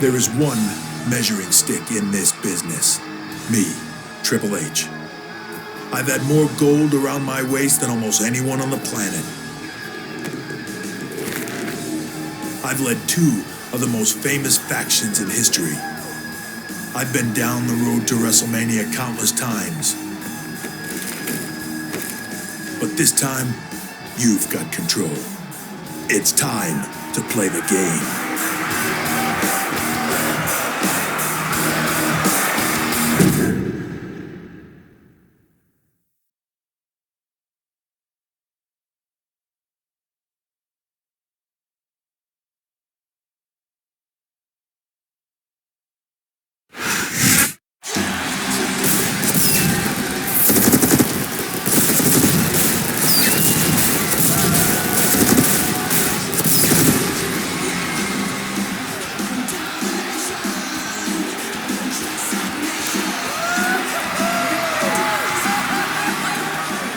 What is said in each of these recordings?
There is one measuring stick in this business. Me, Triple H. I've had more gold around my waist than almost anyone on the planet. I've led two of the most famous factions in history. I've been down the road to Wrestlemania countless times. But this time, you've got control. It's time to play the game.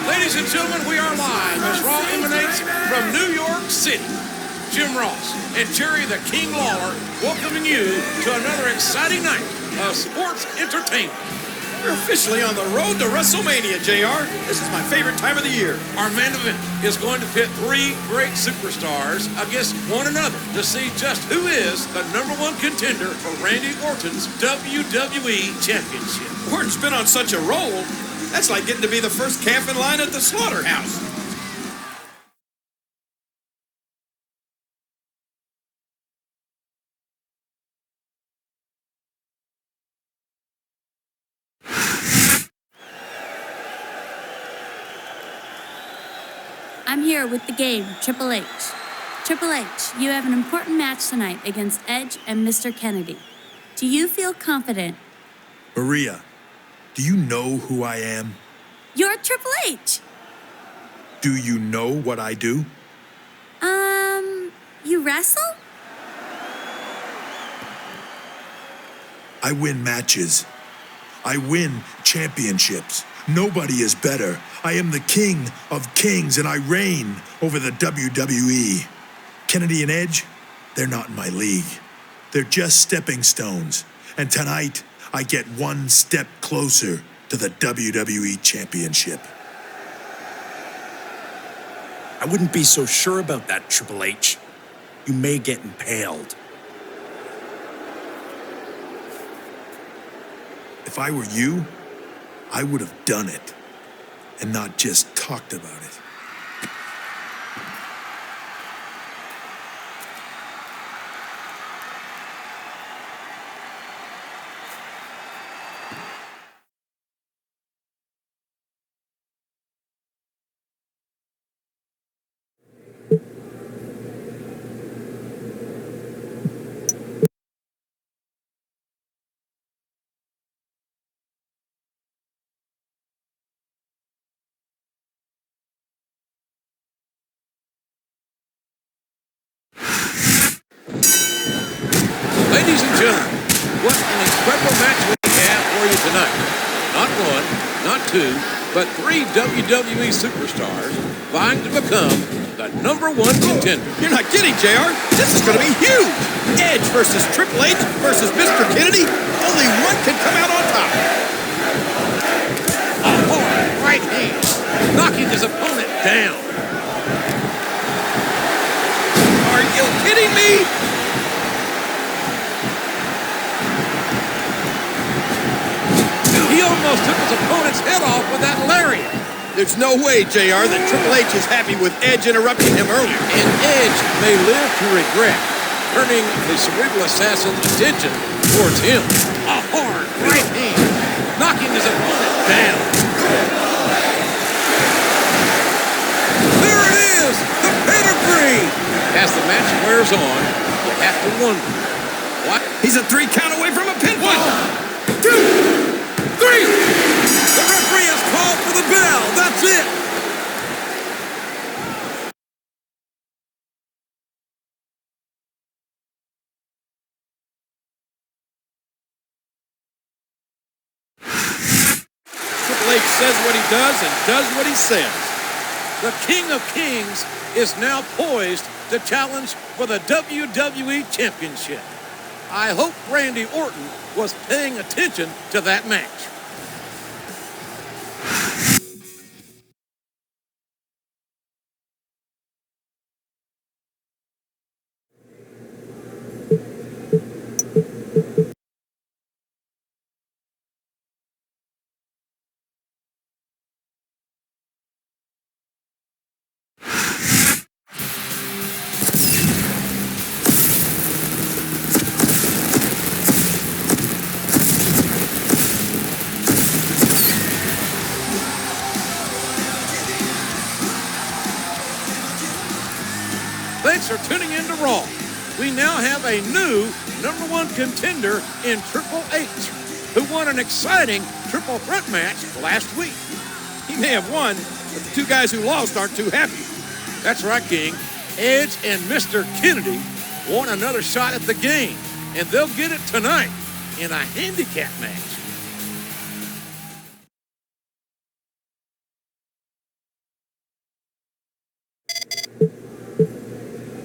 Ladies and gentlemen, we are live as Raw emanates from New York City. Jim Ross and Jerry the King Lawler welcoming you to another exciting night of sports entertainment. We're officially on the road to Wrestlemania, JR. This is my favorite time of the year. Our main event is going to pit three great superstars against one another to see just who is the #1 contender for Randy Orton's WWE Championship. Orton's been on such a roll. That's like getting to be the first calf in line at the slaughterhouse. I'm here with the game, Triple H. Triple H, you have an important match tonight against Edge and Mr. Kennedy. Do you feel confident? Maria, do you know who I am? You're Triple H. Do you know what I do? You wrestle? I win matches. I win championships. Nobody is better. I am the king of kings and I reign over the WWE. Kennedy and Edge, they're not in my league. They're just stepping stones. And tonight, I get one step closer to the WWE Championship. I wouldn't be so sure about that, Triple H. You may get impaled. If I were you, I would have done it and not just talked about it. Ladies and gentlemen, what an incredible match we have for you tonight. Not one, not two, but three WWE superstars vying to become the #1 contender. You're not kidding, JR. This is going to be huge. Edge versus Triple H versus Mr. Kennedy. Only one can come out on top. A hard right hand, knocking his opponent down. Are you kidding me? He almost took his opponent's head off with that lariat. There's no way, JR, that Triple H is happy with Edge interrupting him earlier. And Edge may live to regret turning the cerebral assassin's attention towards him. A hard right hand, knocking his opponent down. There it is, the pedigree. As the match wears on, you have to wonder, what? He's a 3 count away from a pinfall. 1, 2, 3! The referee has called for the bell. That's it. Triple H says what he does and does what he says. The King of Kings is now poised to challenge for the WWE Championship. I hope Randy Orton was paying attention to that match. Thanks for tuning in to Raw. We now have a new #1 contender in Triple H, who won an exciting triple threat match last week. He may have won, but the two guys who lost aren't too happy. That's right, King. Edge and Mr. Kennedy want another shot at the game, and they'll get it tonight in a handicap match.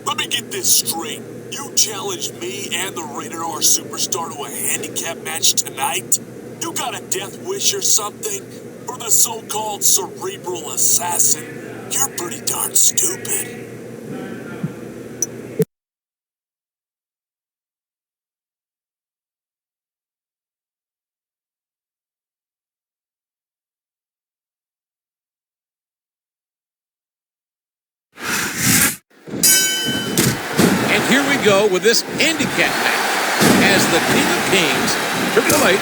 Let me get this straight. You challenged me and the Rated R Superstar to a handicap match tonight? You got a death wish or something? For the so-called cerebral assassin? You're pretty darn stupid. And here we go with this handicap match. As the King of Kings, Triple H,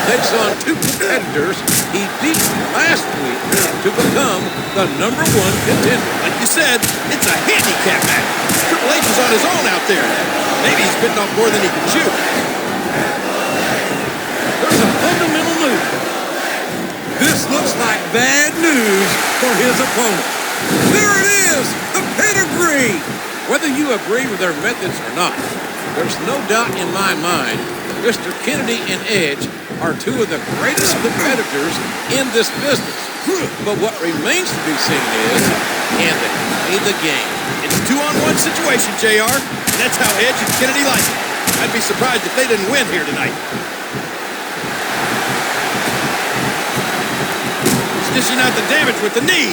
takes on two competitors he beat last week to become the #1 contender. Like you said, it's a handicap match. Triple H is on his own out there. Maybe he's bitten off more than he can chew. There's a fundamental move. This looks like bad news for his opponent. There it is, the pedigree. Whether you agree with their methods or not, there's no doubt in my mind Mr. Kennedy and Edge are two of the greatest competitors in this business. But what remains to be seen is, can they play the game? It's a 2-on-1 situation, JR. And that's how Edge and Kennedy like it. I'd be surprised if they didn't win here tonight. He's dishing out the damage with the knee.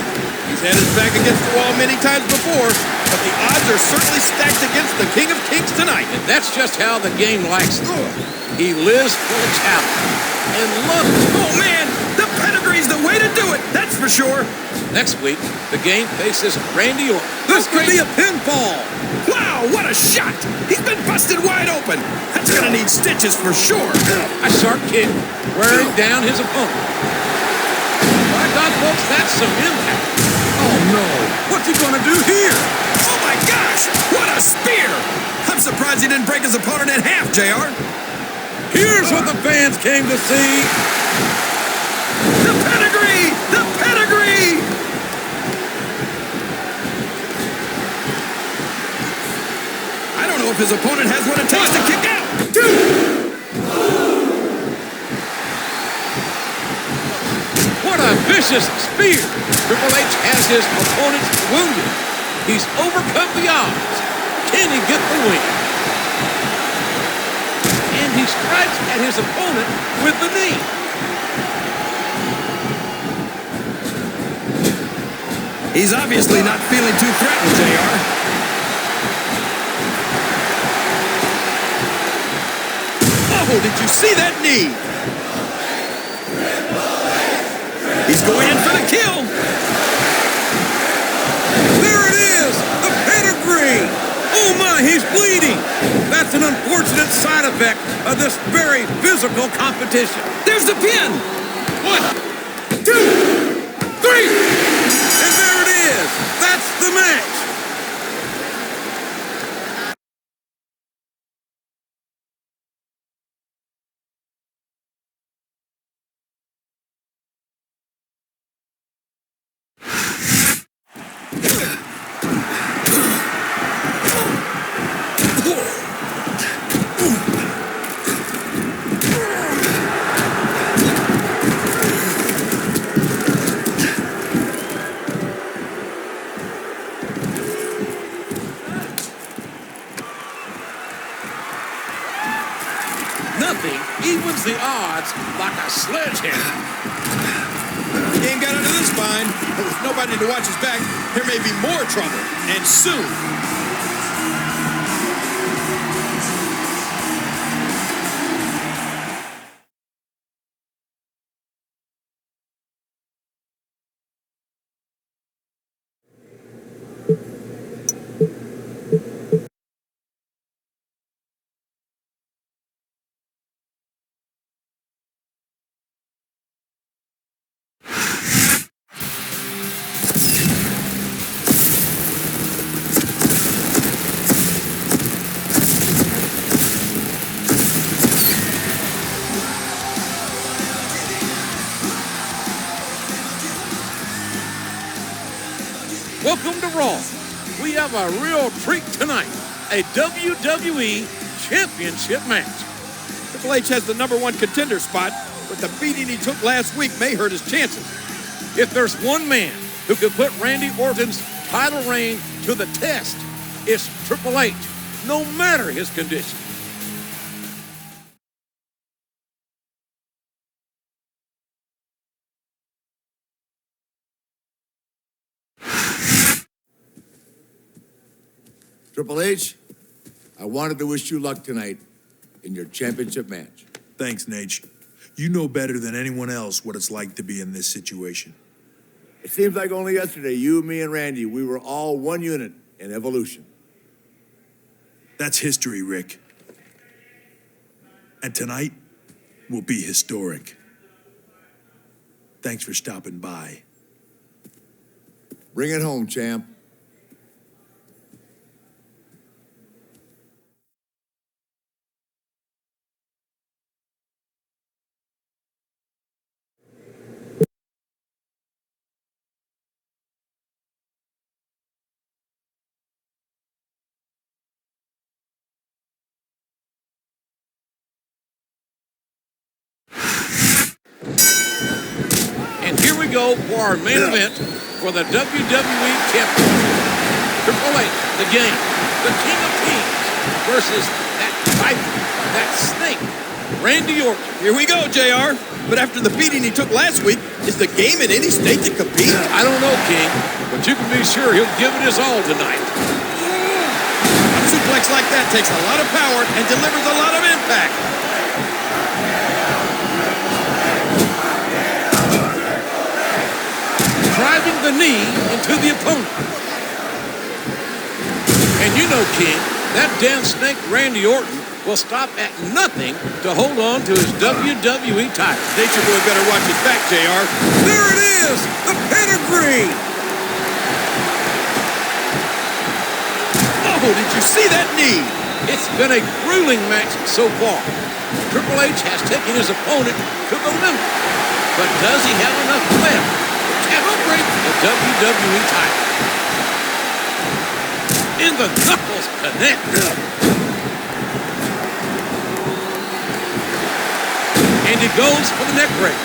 He's had his back against the wall many times before, but the odds are certainly stacked against the King of Kings tonight. And that's just how the game likes it. He lives for a challenge and loves it. Oh, man, the pedigree's the way to do it, that's for sure. Next week, the game faces Randy Orton. This could be a pinfall. Wow, what a shot. He's been busted wide open. That's going to need stitches for sure. A sharp kick, wearing down his opponent. My God, folks, that's some impact. Oh, no. What's he going to do here? Oh, my gosh, what a spear. I'm surprised he didn't break his opponent in half, JR. Here's what the fans came to see. The pedigree! The pedigree! I don't know if his opponent has what it takes to kick out. What a vicious spear. Triple H has his opponent wounded. He's overcome the odds. Can he get the win? And he strikes at his opponent with the knee. He's obviously not feeling too threatened, JR. Oh, did you see that knee? He's going in for the kill. There it is, the pedigree. Oh my, he's bleeding. That's an unfortunate side effect of this very physical competition. There's the pin. 1, 2, 3. And there it is. That's the match. sledgehammer. Game got under the spine, but with nobody to watch his back, there may be more trouble, and soon. Welcome to Raw. We have a real treat tonight. A WWE Championship match. Triple H has the #1 contender spot, but the beating he took last week may hurt his chances. If there's one man who could put Randy Orton's title reign to the test, it's Triple H, no matter his condition. Triple H, I wanted to wish you luck tonight in your championship match. Thanks, Nate. You know better than anyone else what it's like to be in this situation. It seems like only yesterday, you, me, and Randy, we were all one unit in Evolution. That's history, Rick. And tonight will be historic. Thanks for stopping by. Bring it home, champ. And here we go for our main event for the WWE Championship. Triple H, the game, the King of Kings, versus that viper, that snake, Randy Orton. Here we go, JR. But after the beating he took last week, is the game in any state to compete? I don't know, King, but you can be sure he'll give it his all tonight. A suplex like that takes a lot of power and delivers a lot of impact. Driving the knee into the opponent. And you know, King, that damn snake Randy Orton will stop at nothing to hold on to his WWE title. Nature Boy better watch his back, JR. There it is, the pedigree. Oh, did you see that knee? It's been a grueling match so far. Triple H has taken his opponent to the limit. But does he have enough left to celebrate the WWE title? And the knuckles connect. And he goes for the neck break.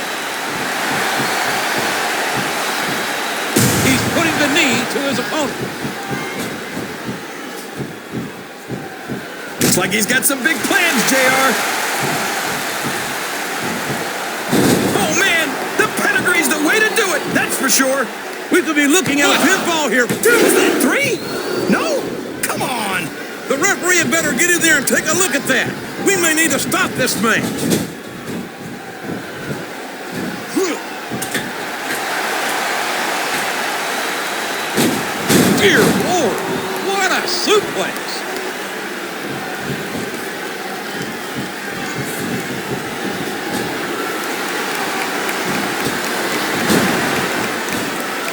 He's putting the knee to his opponent. Looks like he's got some big plans, JR. Oh, man, the pedigree's the way to do it, that's for sure. We could be looking at a pinfall here. 2, 3? No, come on. The referee had better get in there and take a look at that. We may need to stop this match. Dear Lord, what a suplex.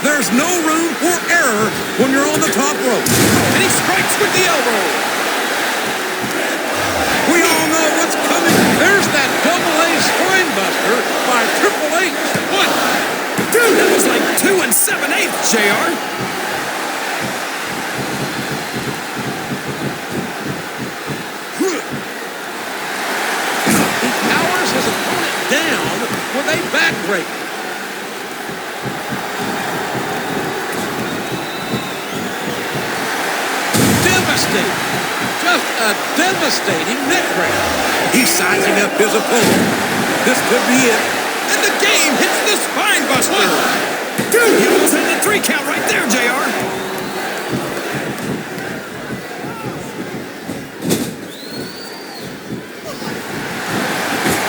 There's no room for error when you're on the top rope. And he strikes with the elbow. We all know what's coming. There's that double-A spinebuster by Triple H. What? Dude, that was like 2 7/8, JR. He powers his opponent down with a backbreaker. Devastating. Just a devastating neck breaker. He's sizing up his opponent. This could be it. and the game hits the spine buster. Dude, he almost had the 3 count right there, JR.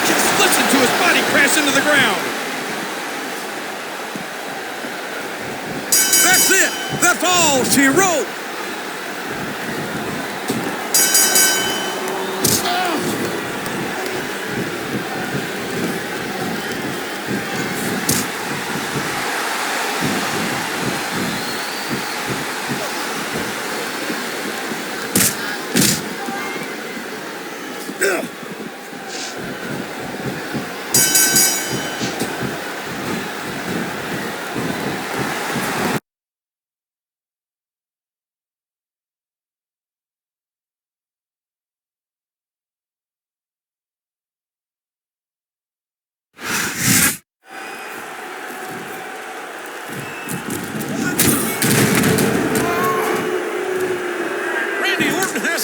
Just listen to his body crash into the ground. That's it. That's all she wrote.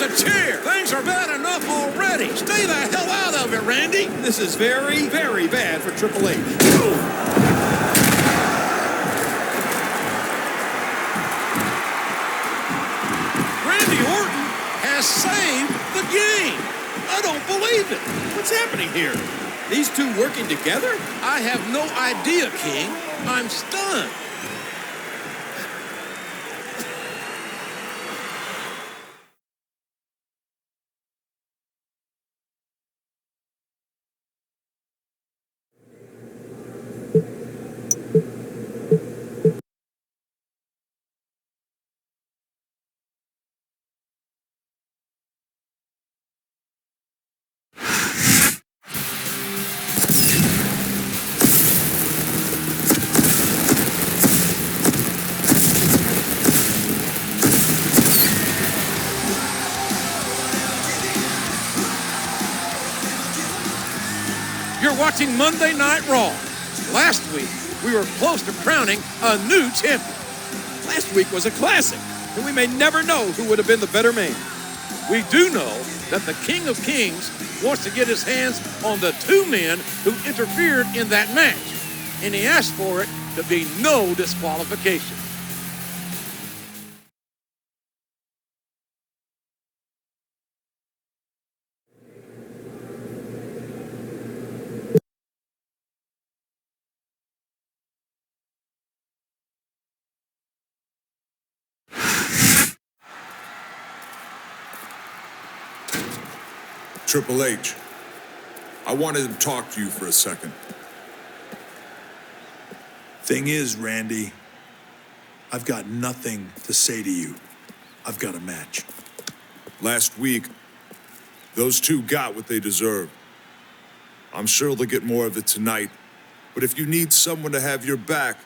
A chair. Things are bad enough already. Stay the hell out of it, Randy. This is very, very bad for Triple H. Randy Orton has saved the game. I don't believe it. What's happening here? These two working together? I have no idea, King. I'm stunned. You're watching Monday Night Raw. Last week, we were close to crowning a new champion. Last week was a classic, and we may never know who would have been the better man. We do know that the King of Kings wants to get his hands on the 2 men who interfered in that match, and he asked for it to be no disqualification. Triple H, I wanted to talk to you for a second. Thing is, Randy, I've got nothing to say to you. I've got a match. Last week, those two got what they deserved. I'm sure they'll get more of it tonight, but if you need someone to have your back,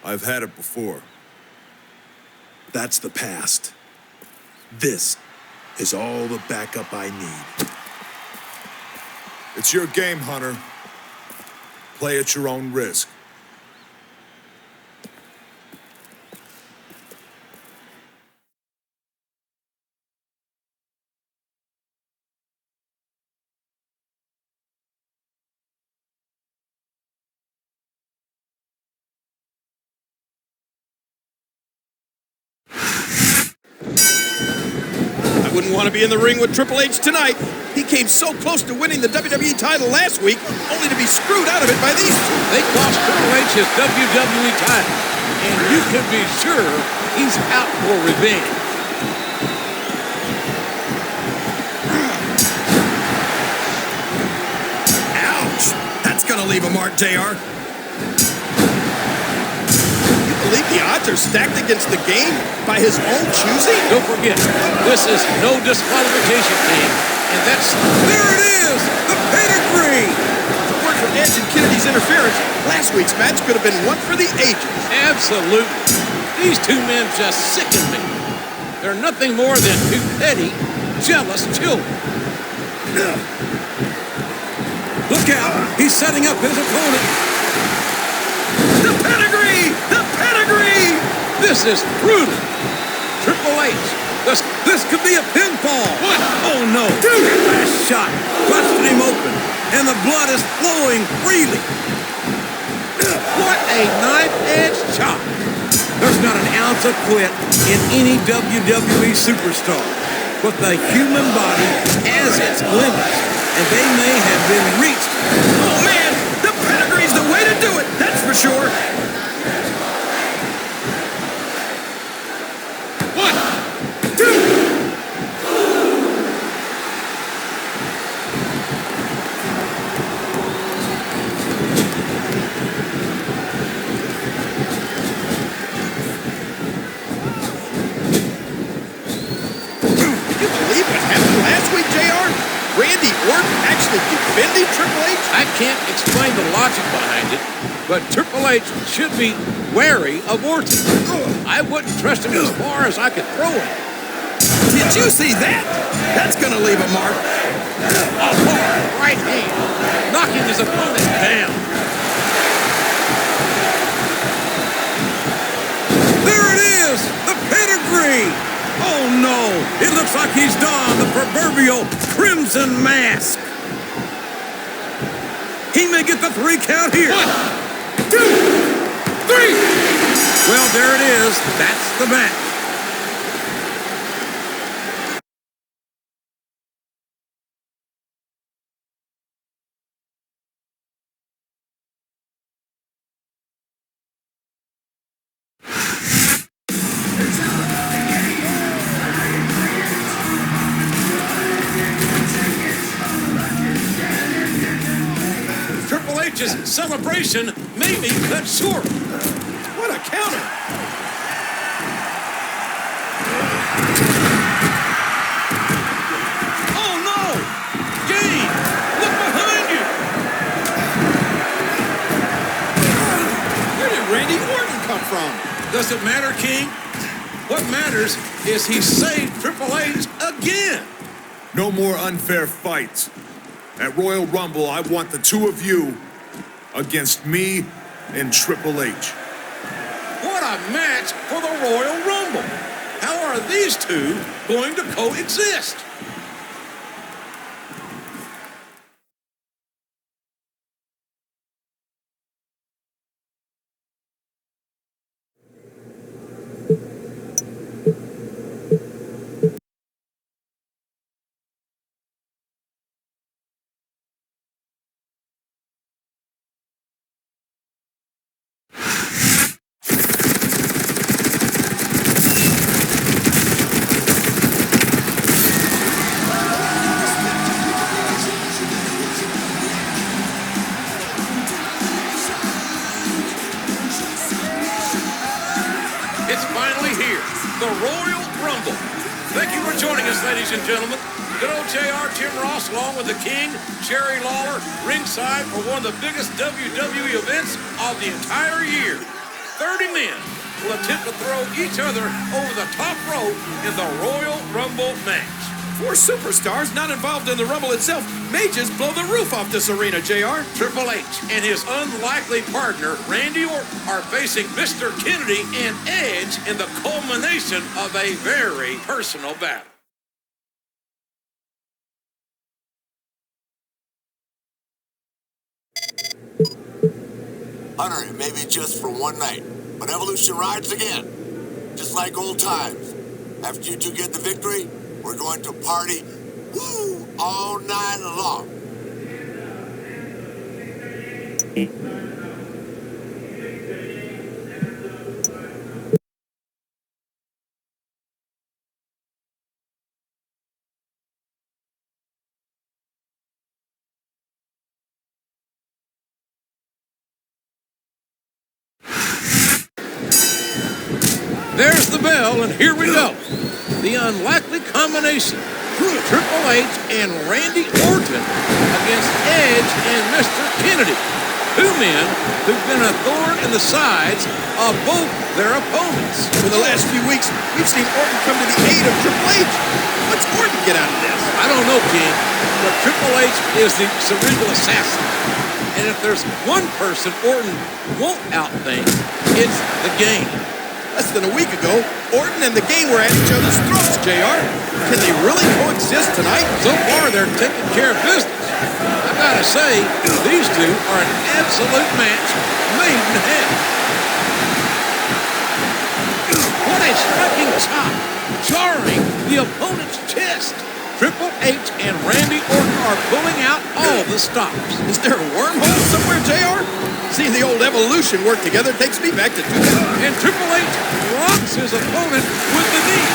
I've had it before. That's the past. This is all the backup I need. It's your game, Hunter. Play at your own risk. Wouldn't want to be in the ring with Triple H tonight. He came so close to winning the WWE title last week, only to be screwed out of it by these two. They cost Triple H his WWE title, and you can be sure he's out for revenge. Ouch! That's gonna leave a mark, JR. Believe the odds are stacked against the game by his own choosing? Don't forget, this is no disqualification game, and there it is, the pedigree! If it weren't for Edge and Kennedy's interference, last week's match could have been one for the ages. Absolutely. These 2 men just sicken me. They're nothing more than 2 petty, jealous children. Look out, he's setting up his opponent. The pedigree! The pedigree! This is brutal. Triple H, this could be a pinfall. What? Oh, no. Dude, last shot busted him open, and the blood is flowing freely. What a knife-edge chop. There's not an ounce of quit in any WWE superstar, but the human body has its limits, and they may have been reached. Oh, man, the pedigree's the way to do it, that's for sure. Randy Orton actually defending Triple H? I can't explain the logic behind it, but Triple H should be wary of Orton. I wouldn't trust him as far as I could throw him. Did you see that? That's gonna leave a mark. A hard right hand, knocking his opponent down. There it is, the pedigree. Oh no, it looks like he's donned the proverbial crimson mask. He may get the 3 count here. 1, 2, 3. Well, there it is. That's the match. Celebration may be cut short. What a counter! Oh no! Game! Look behind you! Where did Randy Orton come from? Does it matter, King? What matters is he saved Triple H again. No more unfair fights. At Royal Rumble, I want the two of you against me and Triple H. What a match for the Royal Rumble! How are these two going to coexist? The Royal Rumble. Thank you for joining us, ladies and gentlemen. Good old JR, Tim Ross, along with the King, Jerry Lawler, ringside for one of the biggest WWE events of the entire year. 30 men will attempt to throw each other over the top rope in the Royal Rumble match. 4 superstars not involved in the Rumble itself may just blow the roof off this arena, JR. Triple H and his unlikely partner, Randy Orton, are facing Mr. Kennedy and Edge in the culmination of a very personal battle. Hunter, it may be just for one night, but Evolution rides again. Just like old times. After you two get the victory, we're going to party, woo, all night long. There's the bell, and here we go. The unlikely combination. Triple H and Randy Orton against Edge and Mr. Kennedy. 2 men who've been a thorn in the sides of both their opponents. For the last few weeks, we've seen Orton come to the aid of Triple H. What's Orton get out of this? I don't know, King, but Triple H is the cerebral assassin. And if there's one person Orton won't outthink, it's the game. Less than a week ago, Orton and the game were at each other's throats, JR. Can they really coexist tonight? So far, they're taking care of business. I gotta say, these two are an absolute match made in heaven. What a striking chop, jarring the opponent's chest. Triple H and Randy Orton are pulling out all the stops. Is there a wormhole somewhere, JR? Seeing the old Evolution work together takes me back to 2000. And Triple H rocks his opponent with the knee.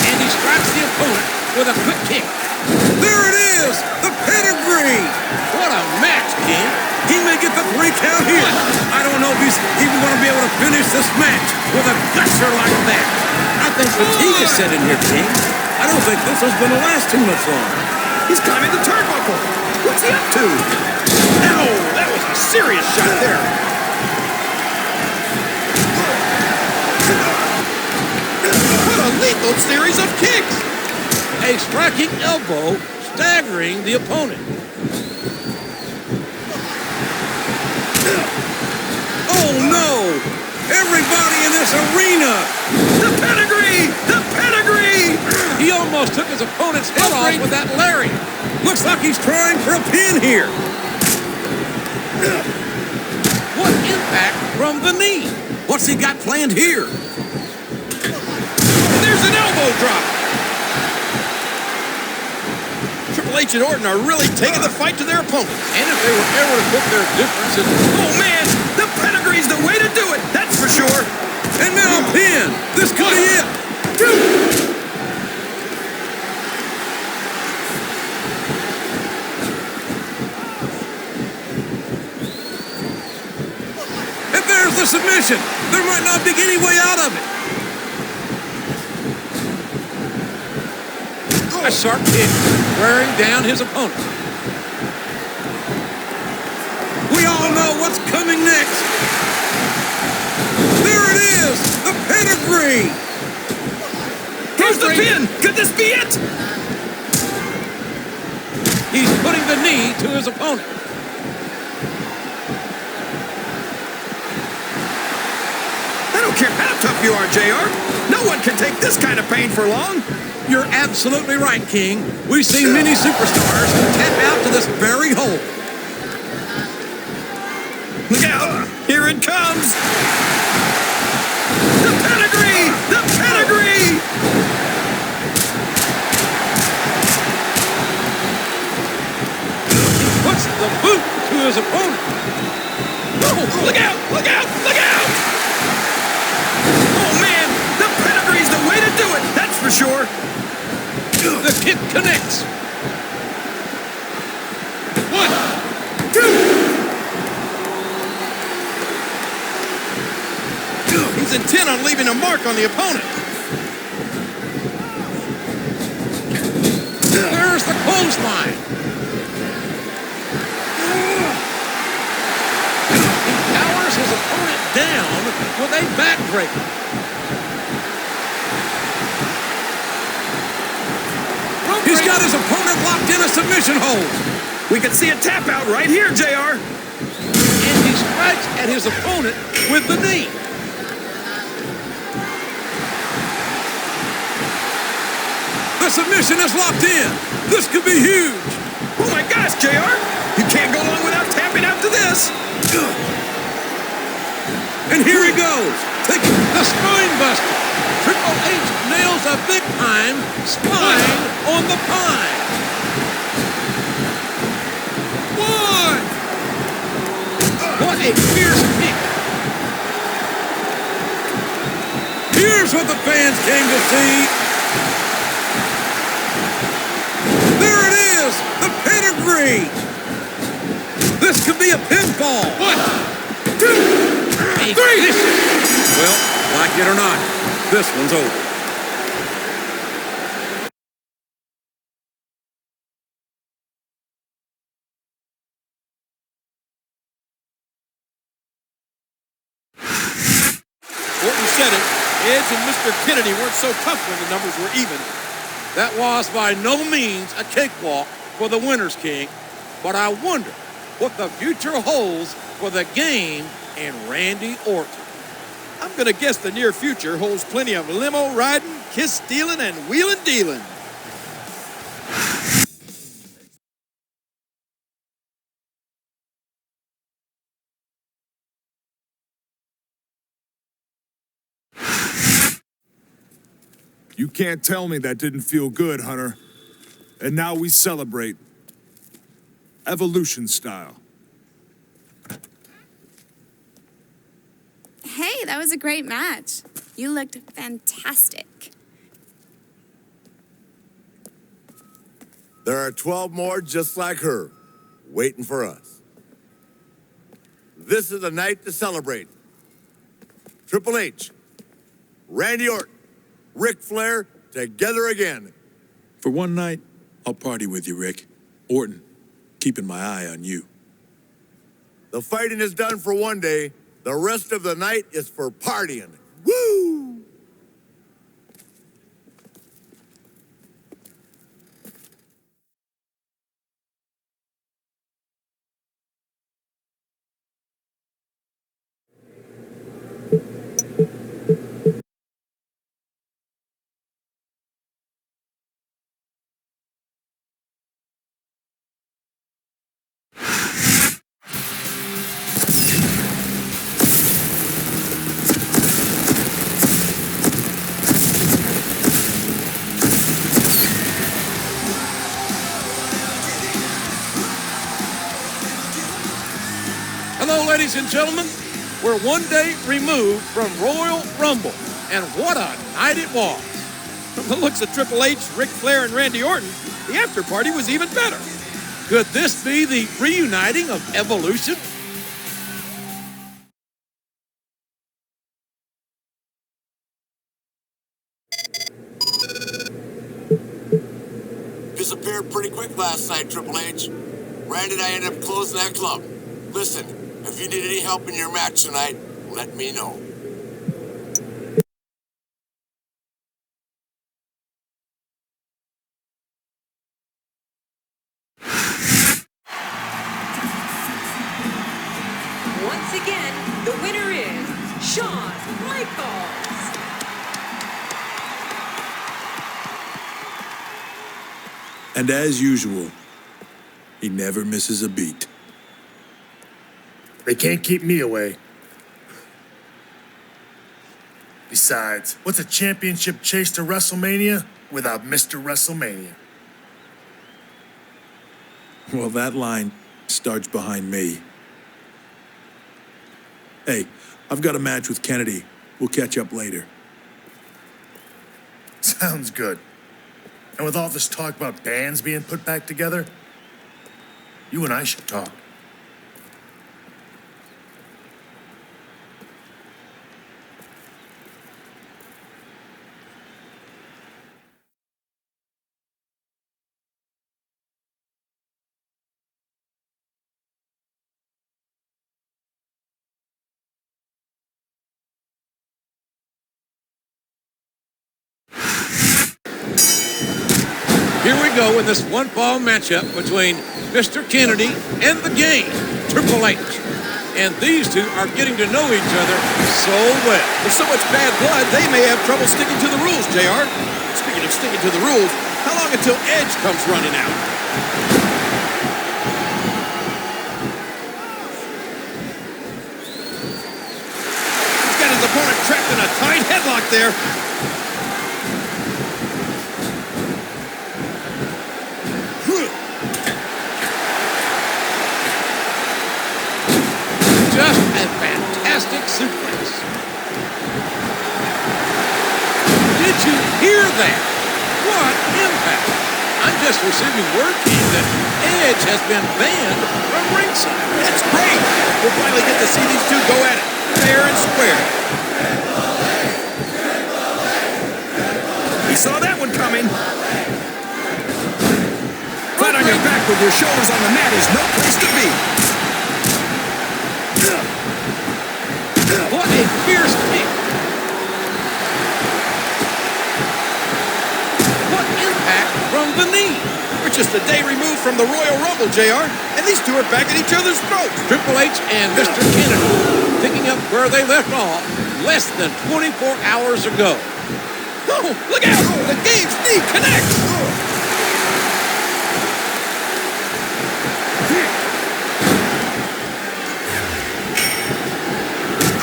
And he strikes the opponent with a quick kick. There it is, the pedigree. What a match, King. He may get the 3 count here. I don't know if he's even going to be able to finish this match with a gusher like that. I think fatigue is set in here, King. I don't think this one's going to last too much longer. He's climbing the turnbuckle. What's he up to? Ow, that was a serious shot there. What a lethal series of kicks. A striking elbow staggering the opponent. Oh no! Everybody in this arena! The pedigree! The pedigree! He almost took his opponent's head off with that lariat. Looks like he's trying for a pin here. What impact from the knee? What's he got planned here? There's an elbow drop. Triple H and Orton are really taking the fight to their opponents. And if they were ever to put their differences... Oh, man! The pedigree's the way to do it, that's for sure. And now a pin. This could be it. And there's the submission. There might not be any way out of it. A sharp kick, wearing down his opponent. We all know what's coming next. There it is, the pedigree. Here's the pin. Could this be it? He's putting the knee to his opponent. I don't care how tough you are, JR. No one can take this kind of pain for long. You're absolutely right, King. We've seen many superstars tap out to this very hole. Look out! Here it comes! The pedigree! The pedigree! He puts the boot to his opponent. Oh, look out! Look out! Look out! Oh, man! The pedigree's the way to do it, that's for sure. The kick connects. 1, 2. He's intent on leaving a mark on the opponent. There's the clothesline. He powers his opponent down with a backbreaker. He's got his opponent locked in a submission hold. We can see a tap out right here, JR. And he strikes at his opponent with the knee. The submission is locked in. This could be huge. Oh my gosh, JR. You can't go long without tapping out to this. And here he goes, taking the spine buster. Triple H nails a big time spine on the pine. 1. What a fierce kick. Here's what the fans came to see. There it is, the pedigree. This could be a pinfall. 1, 2, 3. Well, like it or not, this one's over. Orton said it. Edge and Mr. Kennedy weren't so tough when the numbers were even. That was by no means a cakewalk for the Winners King, but I wonder what the future holds for the game and Randy Orton. I'm going to guess the near future holds plenty of limo riding, kiss stealing, and wheeling dealing. You can't tell me that didn't feel good, Hunter. And now we celebrate. Evolution style. Hey, that was a great match. You looked fantastic. There are 12 more just like her, waiting for us. This is a night to celebrate. Triple H, Randy Orton, Ric Flair, together again. For one night, I'll party with you, Rick. Orton, keeping my eye on you. The fighting is done for one day. The rest of the night is for partying. Woo! Hello, ladies and gentlemen. We're one day removed from Royal Rumble, and what a night it was. From the looks of Triple H, Ric Flair, and Randy Orton, the after party was even better. Could this be the reuniting of Evolution? Disappeared pretty quick last night, Triple H. Randy and I ended up closing that club. Listen, if you need any help in your match tonight, let me know. Once again, the winner is Shawn Michaels. And as usual, he never misses a beat. They can't keep me away. Besides, what's a championship chase to WrestleMania without Mr. WrestleMania? Well, that line starts behind me. Hey, I've got a match with Kennedy. We'll catch up later. Sounds good. And with all this talk about bands being put back together, you and I should talk. Here we go in this one-fall matchup between Mr. Kennedy and the Game, Triple H. And these two are getting to know each other so well. There's so much bad blood, they may have trouble sticking to the rules, JR. Speaking of sticking to the rules, how long until Edge comes running out? He's got his opponent trapped in a tight headlock there. Just a fantastic suplex. Did you hear that? What impact? I'm just receiving word, King, that Edge has been banned from ringside. That's great. We'll finally get to see these two go at it, fair and square. He saw that one coming. Flat on your back with your shoulders on the mat is no place to be. What a fierce kick. What impact from the knee. We're just a day removed from the Royal Rumble, JR, and these two are back at each other's throats. Triple H and Mr. Kennedy thinking picking up where they left off less than 24 hours ago. Oh, look out! The Gabe's knee connects!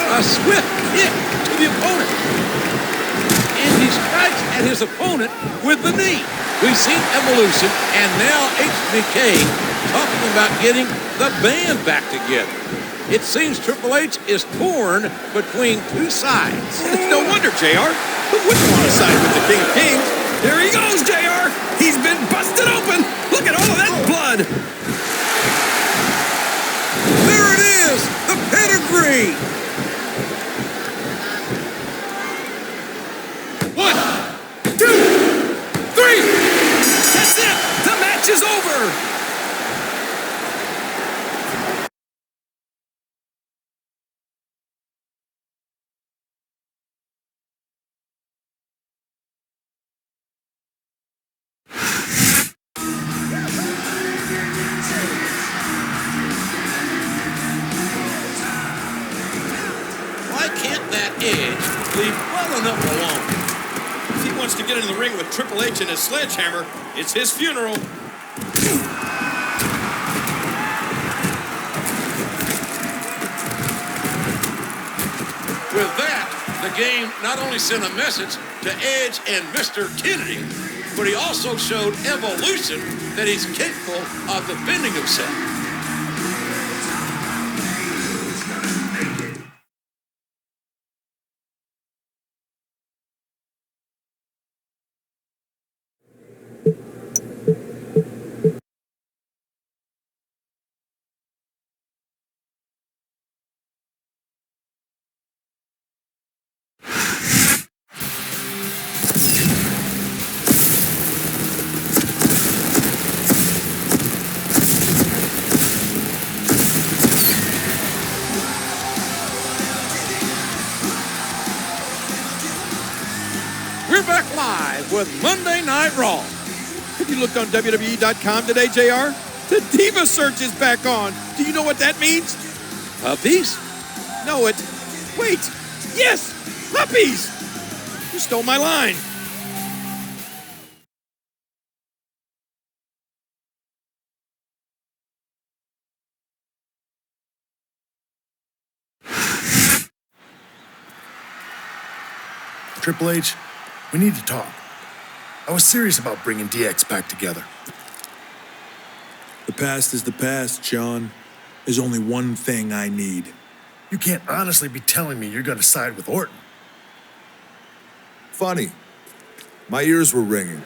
A swift kick to the opponent. And he strikes at his opponent with the knee. We've seen Evolution and now HBK talking about getting the band back together. It seems Triple H is torn between two sides. It's no wonder, JR. Who wouldn't want to side with the King of Kings? There he goes, JR. He's been busted open. Look at all of that blood. There it is, the pedigree. 1, 2, 3. That's it. The match is over. Why can't that Edge leave well enough alone? If he wants to get in the ring with Triple H and his sledgehammer, it's his funeral. With that, the game not only sent a message to Edge and Mr. Kennedy, but he also showed Evolution that he's capable of defending himself. We're back live with Monday Night Raw. Have you looked on WWE.com today, JR? The Diva Search is back on. Do you know what that means? Puppies? Know it. Wait. Yes! Puppies! You stole my line. Triple H, we need to talk. I was serious about bringing DX back together. The past is the past, Sean. There's only one thing I need. You can't honestly be telling me you're going to side with Orton. Funny. My ears were ringing.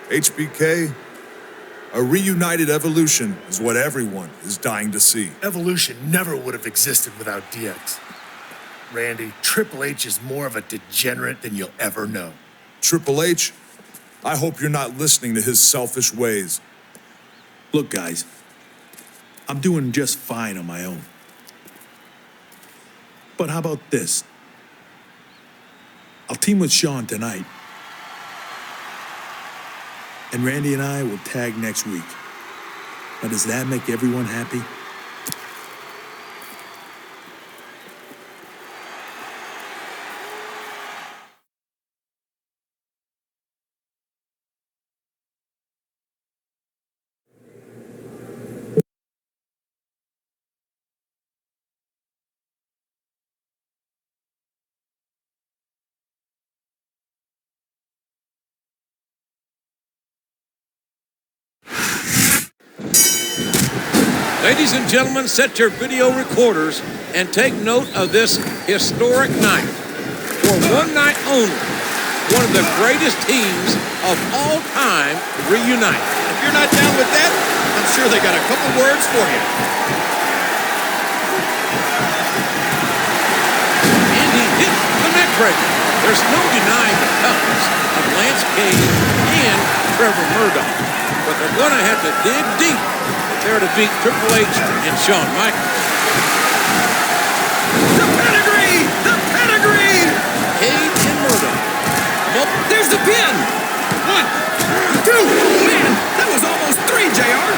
HBK, a reunited Evolution is what everyone is dying to see. Evolution never would have existed without DX. Randy, Triple H is more of a degenerate than you'll ever know. Triple H, I hope you're not listening to his selfish ways. Look, guys, I'm doing just fine on my own. But how about this? I'll team with Sean tonight. And Randy and I will tag next week. Now, does that make everyone happy? Ladies and gentlemen, set your video recorders and take note of this historic night. For one night only, one of the greatest teams of all time reunite. If you're not down with that, I'm sure they got a couple words for you. And he hits the neck breaker. There's no denying the toughness of Lance Cage and Trevor Murdoch. But they're going to have to dig deep if they're to beat Triple H and Shawn Michaels. The pedigree! The pedigree! Cage and Murdoch. There's the pin! 1, 2, man, that was almost 3, JR.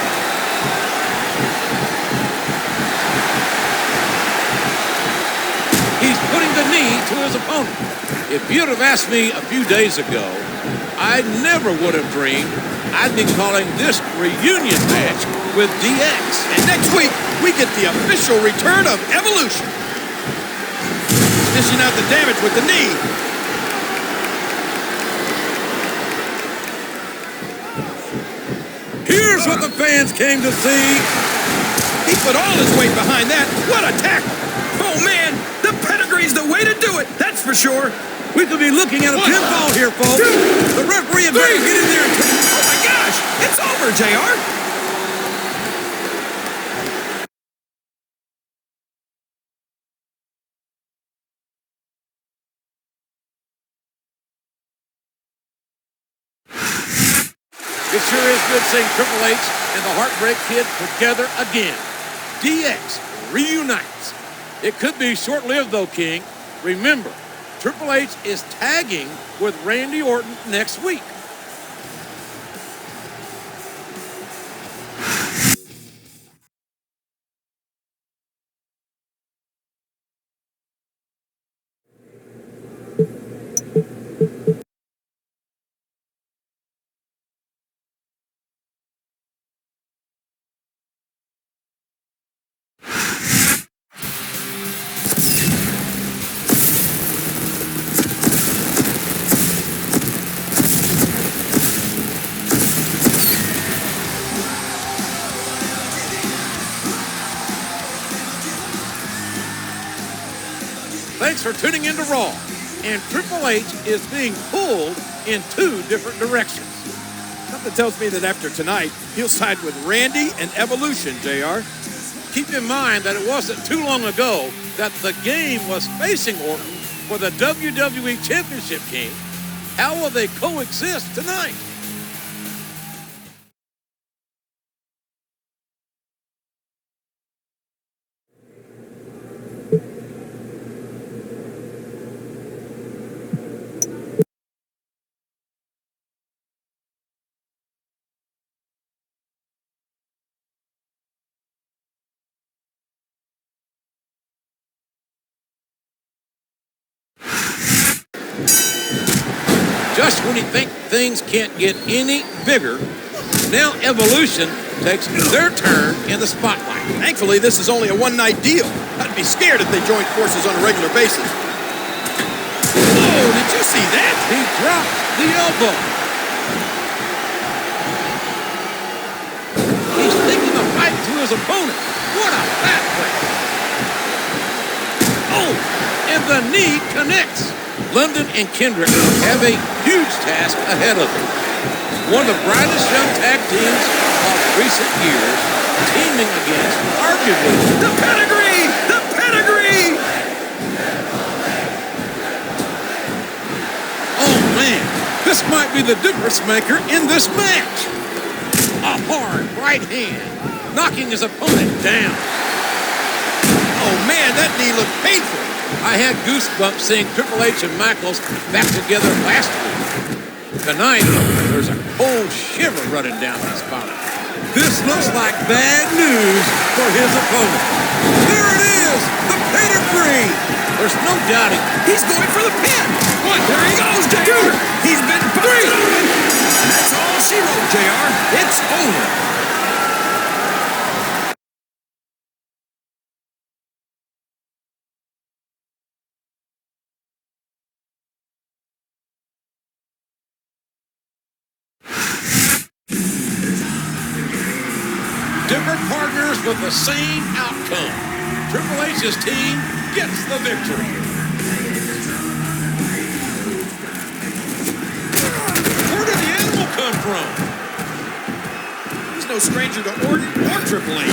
knee to his opponent. If you'd have asked me a few days ago, I never would have dreamed I'd be calling this reunion match with DX. And next week, we get the official return of Evolution. Dishing out the damage with the knee. Here's what the fans came to see. He put all his weight behind that. What a tackle. Oh, man, the pedigree's the way to do it, that's for sure. We could be looking at a pinfall here, folks. The referee had better get in there and oh, my gosh, it's over, JR. It sure is good seeing Triple H and the Heartbreak Kid together again. DX reunites. It could be short-lived, though, King. Remember, Triple H is tagging with Randy Orton next week. Thanks for tuning into Raw. And Triple H is being pulled in two different directions. Something tells me that after tonight, he'll side with Randy and Evolution, JR. Keep in mind that it wasn't too long ago that the game was facing Orton for the WWE Championship, King. How will they coexist tonight? Just when you think things can't get any bigger, now Evolution takes their turn in the spotlight. Thankfully, this is only a one-night deal. I'd be scared if they joined forces on a regular basis. Whoa, did you see that? He dropped the elbow. He's taking the fight to his opponent. What a fat play. Oh, and the knee connects. London and Kendrick have a huge task ahead of them. One of the brightest young tag teams of recent years, teaming against, arguably, the pedigree! The pedigree! Oh, man, this might be the difference maker in this match. A hard right hand, knocking his opponent down. Oh, man, that knee looked painful. I had goosebumps seeing Triple H and Michaels back together last week. Tonight, there's a cold shiver running down my spine. This looks like bad news for his opponent. There it is, the pedigree. There's no doubting. He's going for the pin. One, there he goes, JR. He's been busted open. That's all she wrote, JR. It's over. Different partners with the same outcome. Triple H's team gets the victory. Where did the animal come from? He's no stranger to Orton or Triple H.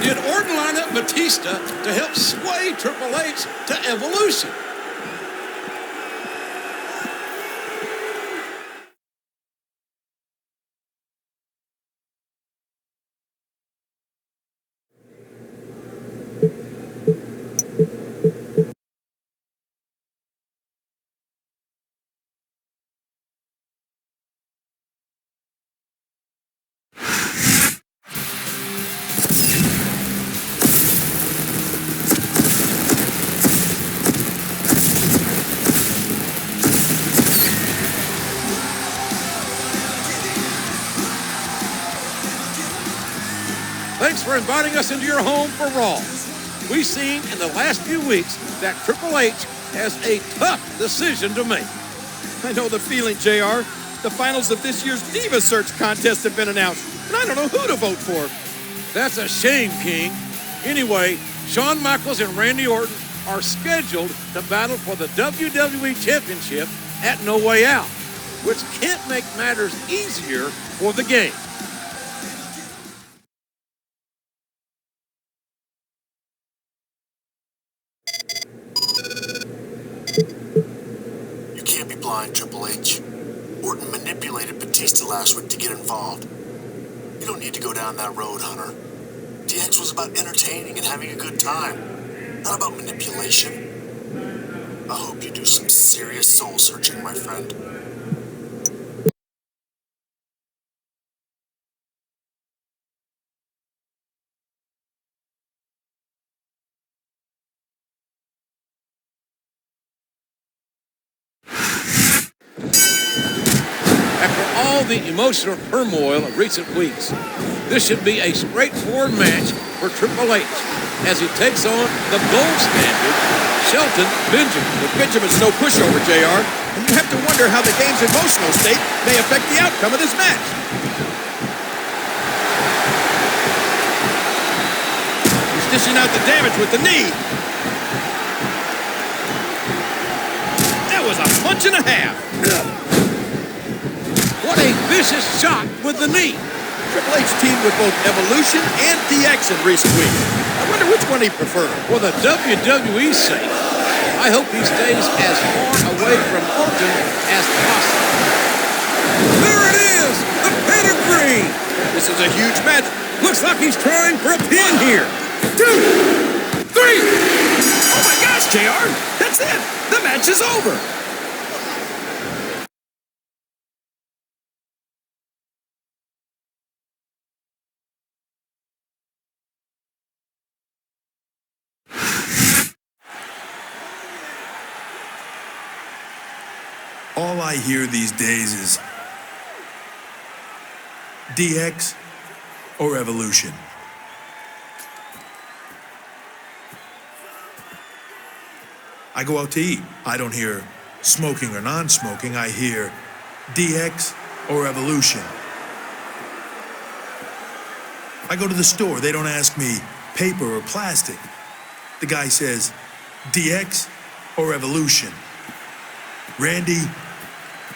Did Orton line up Batista to help sway Triple H to Evolution? thanks for inviting us into your home for Raw. We've seen in the last few weeks that Triple H has a tough decision to make. I know the feeling, JR. The finals of this year's Diva Search contest have been announced, and I don't know who to vote for. That's a shame, King. Anyway, Shawn Michaels and Randy Orton are scheduled to battle for the WWE Championship at No Way Out, which can't make matters easier for the game. You can't be blind, Triple H. Orton manipulated Batista last week to get involved. You don't need to go down that road, Hunter. DX was about entertaining and having a good time, not about manipulation. I hope you do some serious soul searching, my friend. After all the emotional turmoil of recent weeks, this should be a straightforward match for Triple H as he takes on the gold standard, Shelton Benjamin. But Benjamin's no pushover, JR, and you have to wonder how the game's emotional state may affect the outcome of this match. He's dishing out the damage with the knee. That was a punch and a half. What a vicious shot with the knee. Triple H teamed with both Evolution and DX in recent weeks. I wonder which one he preferred. For the WWE's sake, I hope he stays as far away from Orton as possible. There it is, the pedigree. This is a huge match. Looks like he's trying for a pin here. 2, 3. Oh my gosh, JR. That's it. The match is over. All I hear these days is DX or Evolution. I go out to eat. I don't hear smoking or non-smoking. I hear DX or Evolution. I go to the store. They don't ask me paper or plastic. The guy says DX or Evolution. Randy,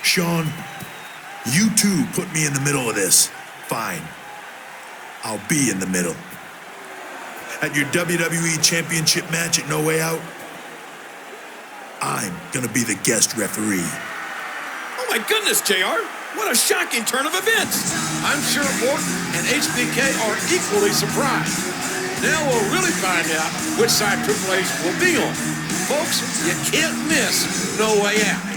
Shawn, you two put me in the middle of this. Fine. I'll be in the middle. At your WWE Championship match at No Way Out, I'm gonna be the guest referee. Oh my goodness, JR. What a shocking turn of events. I'm sure Orton and HBK are equally surprised. Now we'll really find out which side Triple H will be on. Folks, you can't miss No Way Out.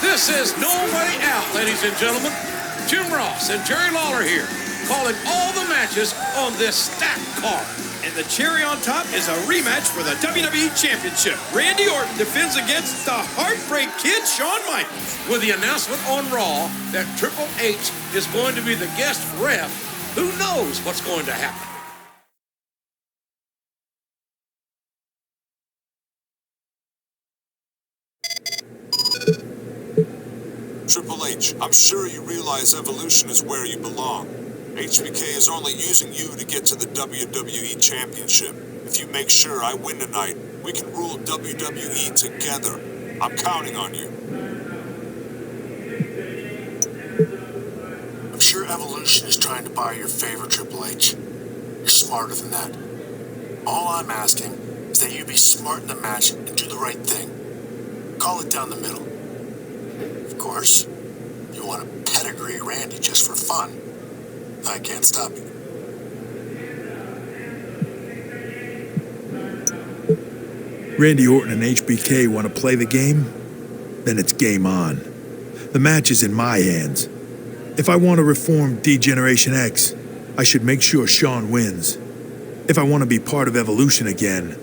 This is No Way Out, ladies and gentlemen. Jim Ross and Jerry Lawler here, calling all the matches on this stacked card. And the cherry on top is a rematch for the WWE Championship. Randy Orton defends against the Heartbreak Kid, Shawn Michaels. With the announcement on Raw that Triple H is going to be the guest ref, who knows what's going to happen? Triple H, I'm sure you realize Evolution is where you belong. HBK is only using you to get to the WWE Championship. If you make sure I win tonight, we can rule WWE together. I'm counting on you. I'm sure Evolution is trying to buy your favor, Triple H. You're smarter than that. All I'm asking is that you be smart in the match and do the right thing. Call it down the middle. Of course, if you want to pedigree Randy just for fun, I can't stop you. Randy Orton and HBK want to play the game? Then it's game on. The match is in my hands. If I want to reform D-Generation X, I should make sure Shawn wins. If I want to be part of Evolution again,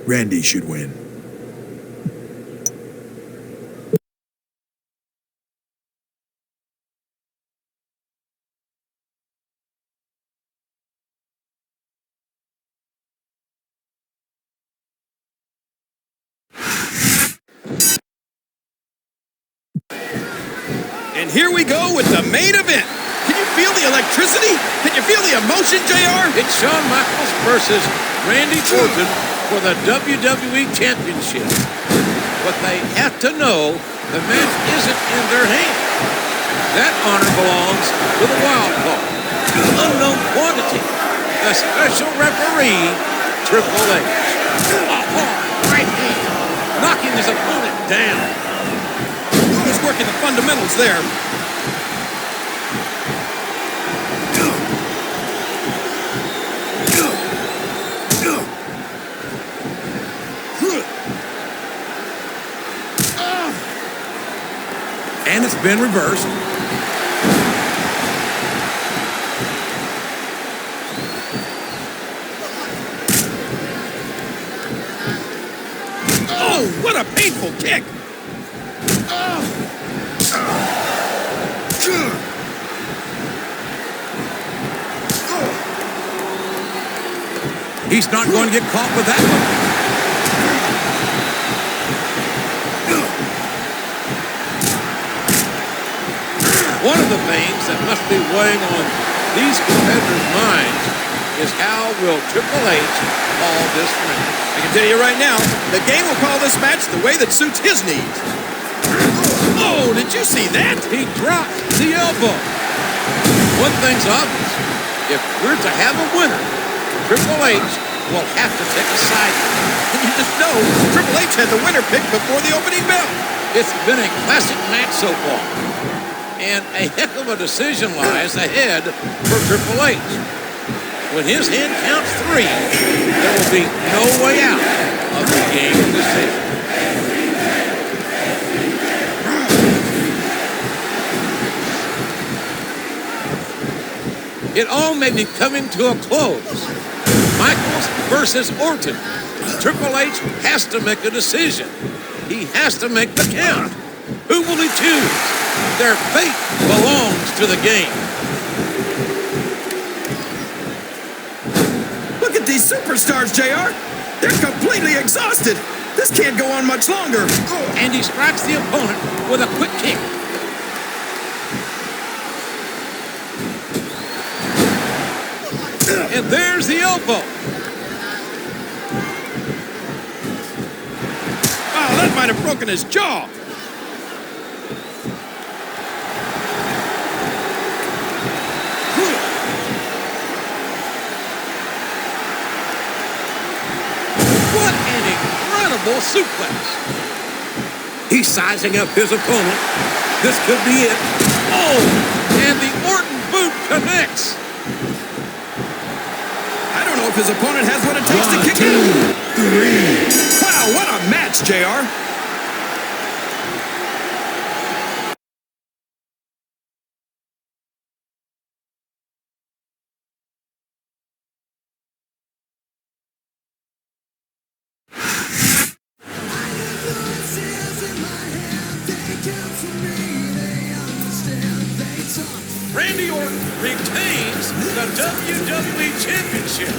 Randy should win. And here we go with the main event. Can you feel the electricity? Can you feel the emotion, JR? It's Shawn Michaels versus Randy Orton for the WWE Championship. But they have to know the match isn't in their hands. That honor belongs to the wild card, the unknown quantity, the special referee, Triple H. A hard right hand, knocking his opponent down. He's working the fundamentals there. And it's been reversed. Oh, what a painful kick! He's not going to get caught with that one. One of the things that must be weighing on these competitors' minds is how will Triple H call this match? I can tell you right now, the game will call this match the way that suits his needs. Oh, did you see that? He dropped the elbow. One thing's obvious. If we're to have a winner, Triple H will have to pick a side. And you just know Triple H had the winner pick before the opening bell. It's been a classic match so far. And a heck of a decision lies ahead for Triple H. When his hand counts 3, there will be no way out of the game decision. It all may be coming to a close. Michaels versus Orton. Triple H has to make a decision. He has to make the count. Who will he choose? Their fate belongs to the game. Look at these superstars, JR. They're completely exhausted. This can't go on much longer. And he strikes the opponent with a quick kick. And there's the elbow. Oh, that might have broken his jaw. What an incredible suplex. He's sizing up his opponent. This could be it. Oh, and the Orton boot connects. I don't know if his opponent has what it takes to kick out. 3. Wow, what a match, JR. Randy Orton retains the WWE Championship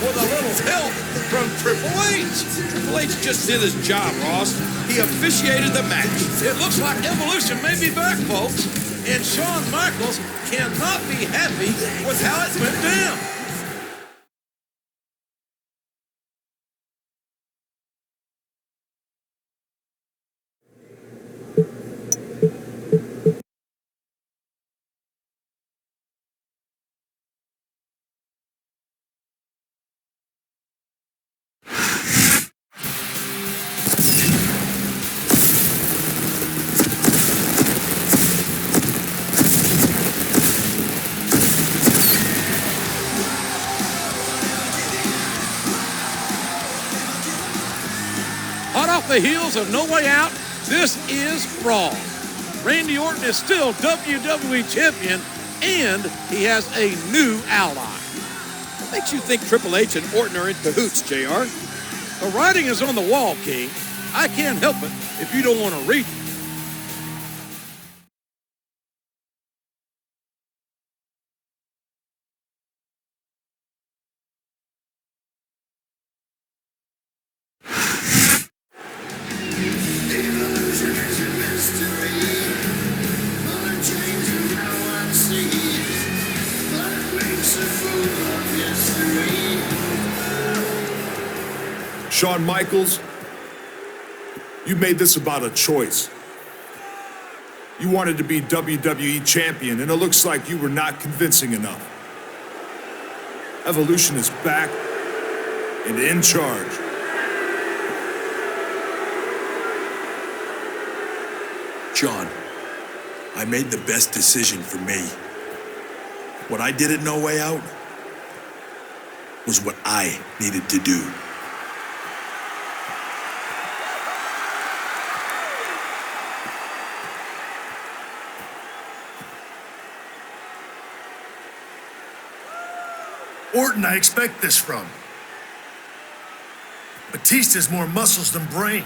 with a little help from Triple H. Triple H just did his job, Ross. He officiated the match. It looks like Evolution may be back, folks, and Shawn Michaels cannot be happy with how it went down. the heels of No Way Out, this is Raw. Randy Orton is still WWE Champion, and he has a new ally. What makes you think Triple H and Orton are in cahoots, JR? The writing is on the wall, King. I can't help it if you don't want to read it. Shawn Michaels, you made this about a choice. You wanted to be WWE Champion, and it looks like you were not convincing enough. Evolution is back and in charge. Shawn, I made the best decision for me. What I did at No Way Out was what I needed to do. Orton, I expect this from. Batista's more muscles than brain.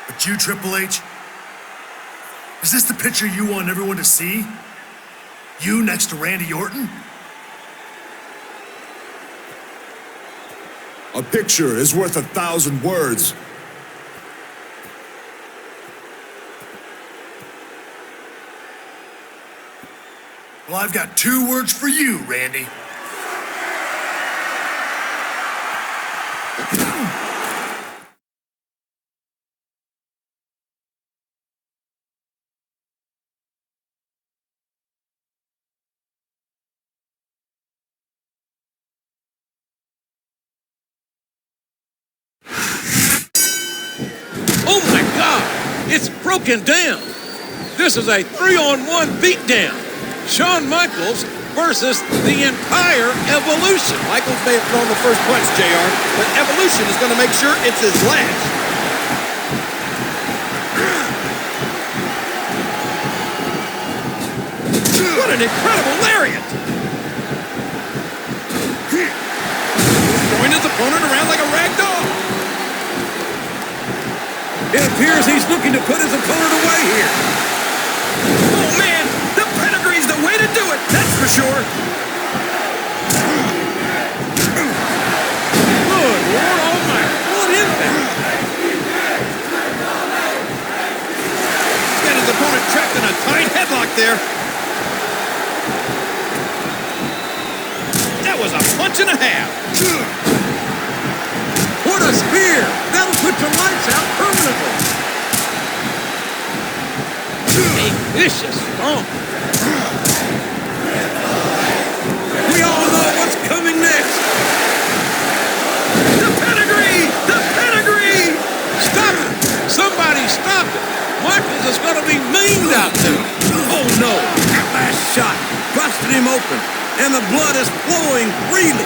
But you, Triple H, is this the picture you want everyone to see? You next to Randy Orton? A picture is worth 1,000 words. Well, I've got 2 words for you, Randy. Oh my God! It's broken down! This is a 3-on-1 beatdown. Shawn Michaels versus the entire Evolution. Michaels may have thrown the first punch, JR, but Evolution is going to make sure it's his last. What an incredible lariat! Throwing his opponent around like a rag doll. It appears he's looking to put his opponent away here. Oh, man! The pedigree's the way to do it, that's for sure. Good Lord Almighty! What is that? He's got his opponent trapped in a tight headlock there. That was a punch and a half. What a spear! That'll put the lights out permanently. A vicious stomp. We all know what's coming next. The pedigree! The pedigree! Stop it! Somebody stop it! Michaels is going to be memed out there. Oh no! That last shot busted him open, and the blood is flowing freely.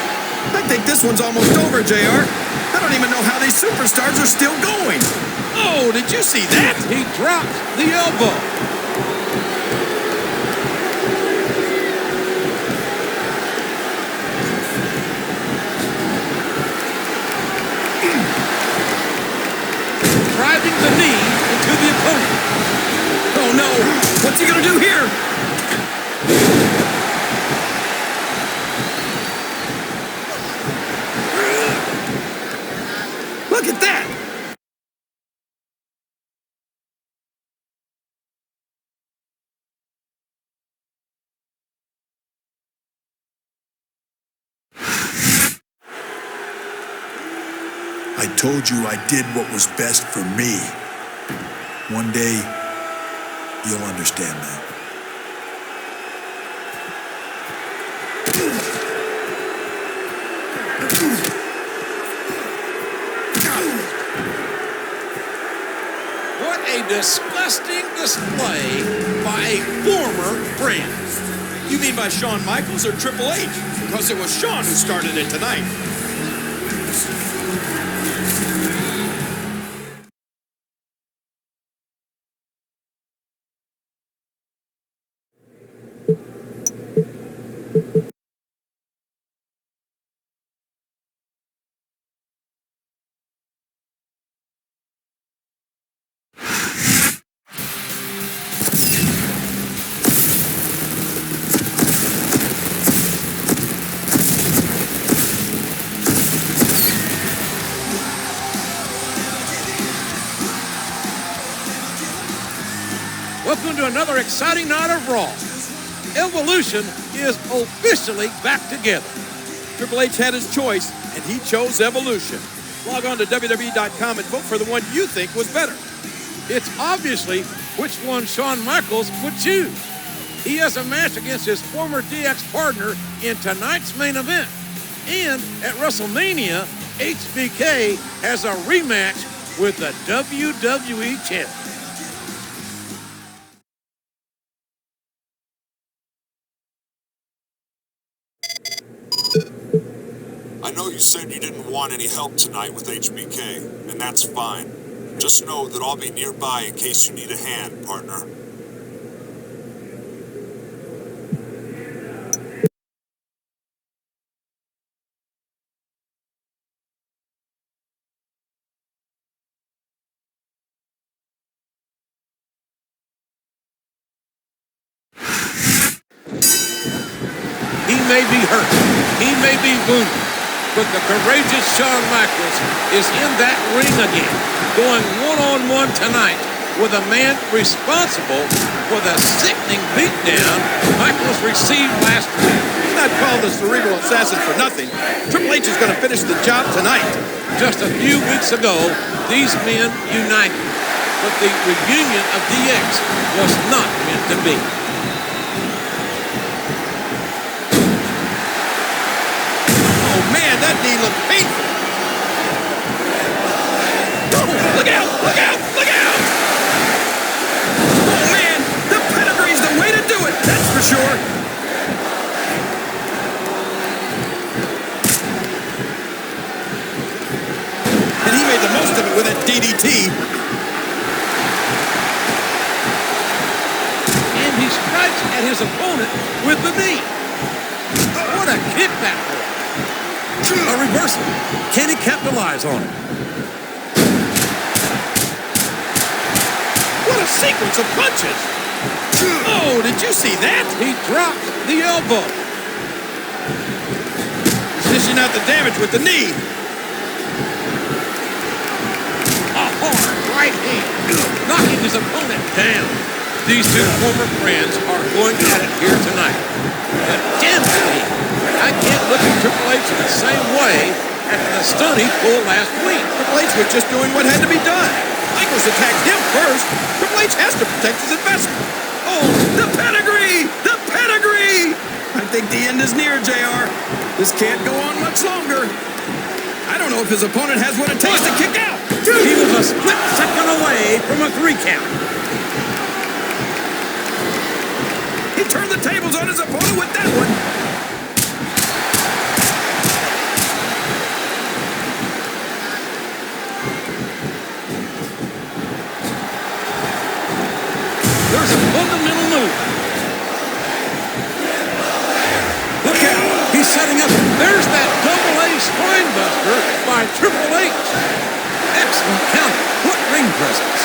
I think this one's almost over, JR. I don't even know how these superstars are still going. Oh, did you see that? He dropped the elbow. Driving the knee into the opponent. Oh no! What's he gonna do here? Look at that! I told you I did what was best for me. One day, you'll understand that. What a disgusting display by a former friend. You mean by Shawn Michaels or Triple H? Because it was Shawn who started it tonight. welcome to another exciting night of Raw. Evolution is officially back together. Triple H had his choice, and he chose Evolution. Log on to WWE.com and vote for the one you think was better. It's obviously which one Shawn Michaels would choose. He has a match against his former DX partner in tonight's main event. And at WrestleMania, HBK has a rematch with the WWE Champion. I know you said you didn't want any help tonight with HBK, and that's fine. Just know that I'll be nearby in case you need a hand, partner. He may be hurt, he may be wounded, but the courageous Shawn Michaels is in that ring again, going one-on-one tonight with a man responsible for the sickening beatdown Michaels received last week. He's not called the cerebral assassin for nothing. Triple H is going to finish the job tonight. Just a few weeks ago, these men united, but the reunion of DX was not meant to be. Man, that knee looked painful. Oh, look out, look out, look out! Oh, man, the pedigree's the way to do it, that's for sure. And he made the most of it with that DDT. And he strikes at his opponent with the knee. What a kick that was. A reversal. Can he capitalize on it? What a sequence of punches. Oh, did you see that? He dropped the elbow. He's dishing out the damage with the knee. A hard right hand, knocking his opponent down. These two former friends are going at it here tonight. But damn it, I can't look at Triple H in the same way after the stunt he pulled last week. Triple H was just doing what had to be done. Michaels attacked him first. Triple H has to protect his investment. Oh, the pedigree! The pedigree! I think the end is near, JR. This can't go on much longer. I don't know if his opponent has what it takes to kick out. He was a split second away from a 3 count. He turned the tables on his opponent with that one. There's a fundamental move. Look out. He's setting up. There's that double-A spine buster by Triple H. Excellent counter. What ring presence.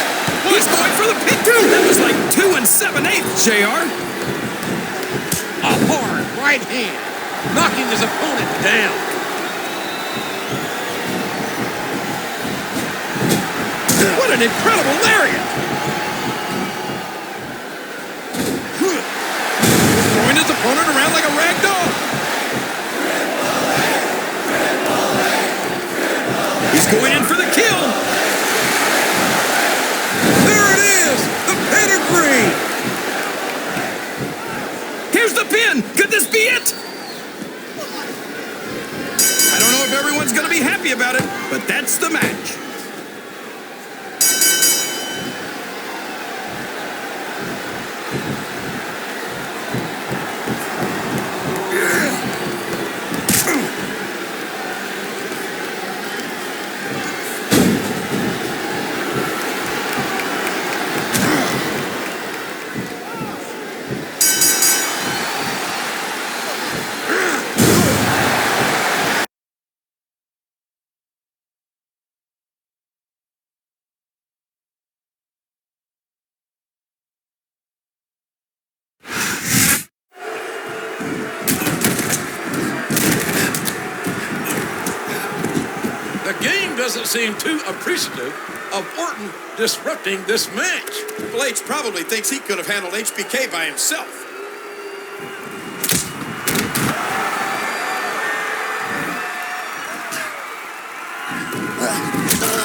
He's going for the pin. Dude, that was like 2 7/8, JR. A hard right hand, knocking his opponent down. What an incredible lariat! Throwing his opponent around like a rag doll. He's going in for the kill. There it is, the pedigree. Here's the pin. Could this be it? I don't know if everyone's going to be happy about it, but that's the match. The game doesn't seem too appreciative of Orton disrupting this match. Triple H probably thinks he could have handled HBK by himself.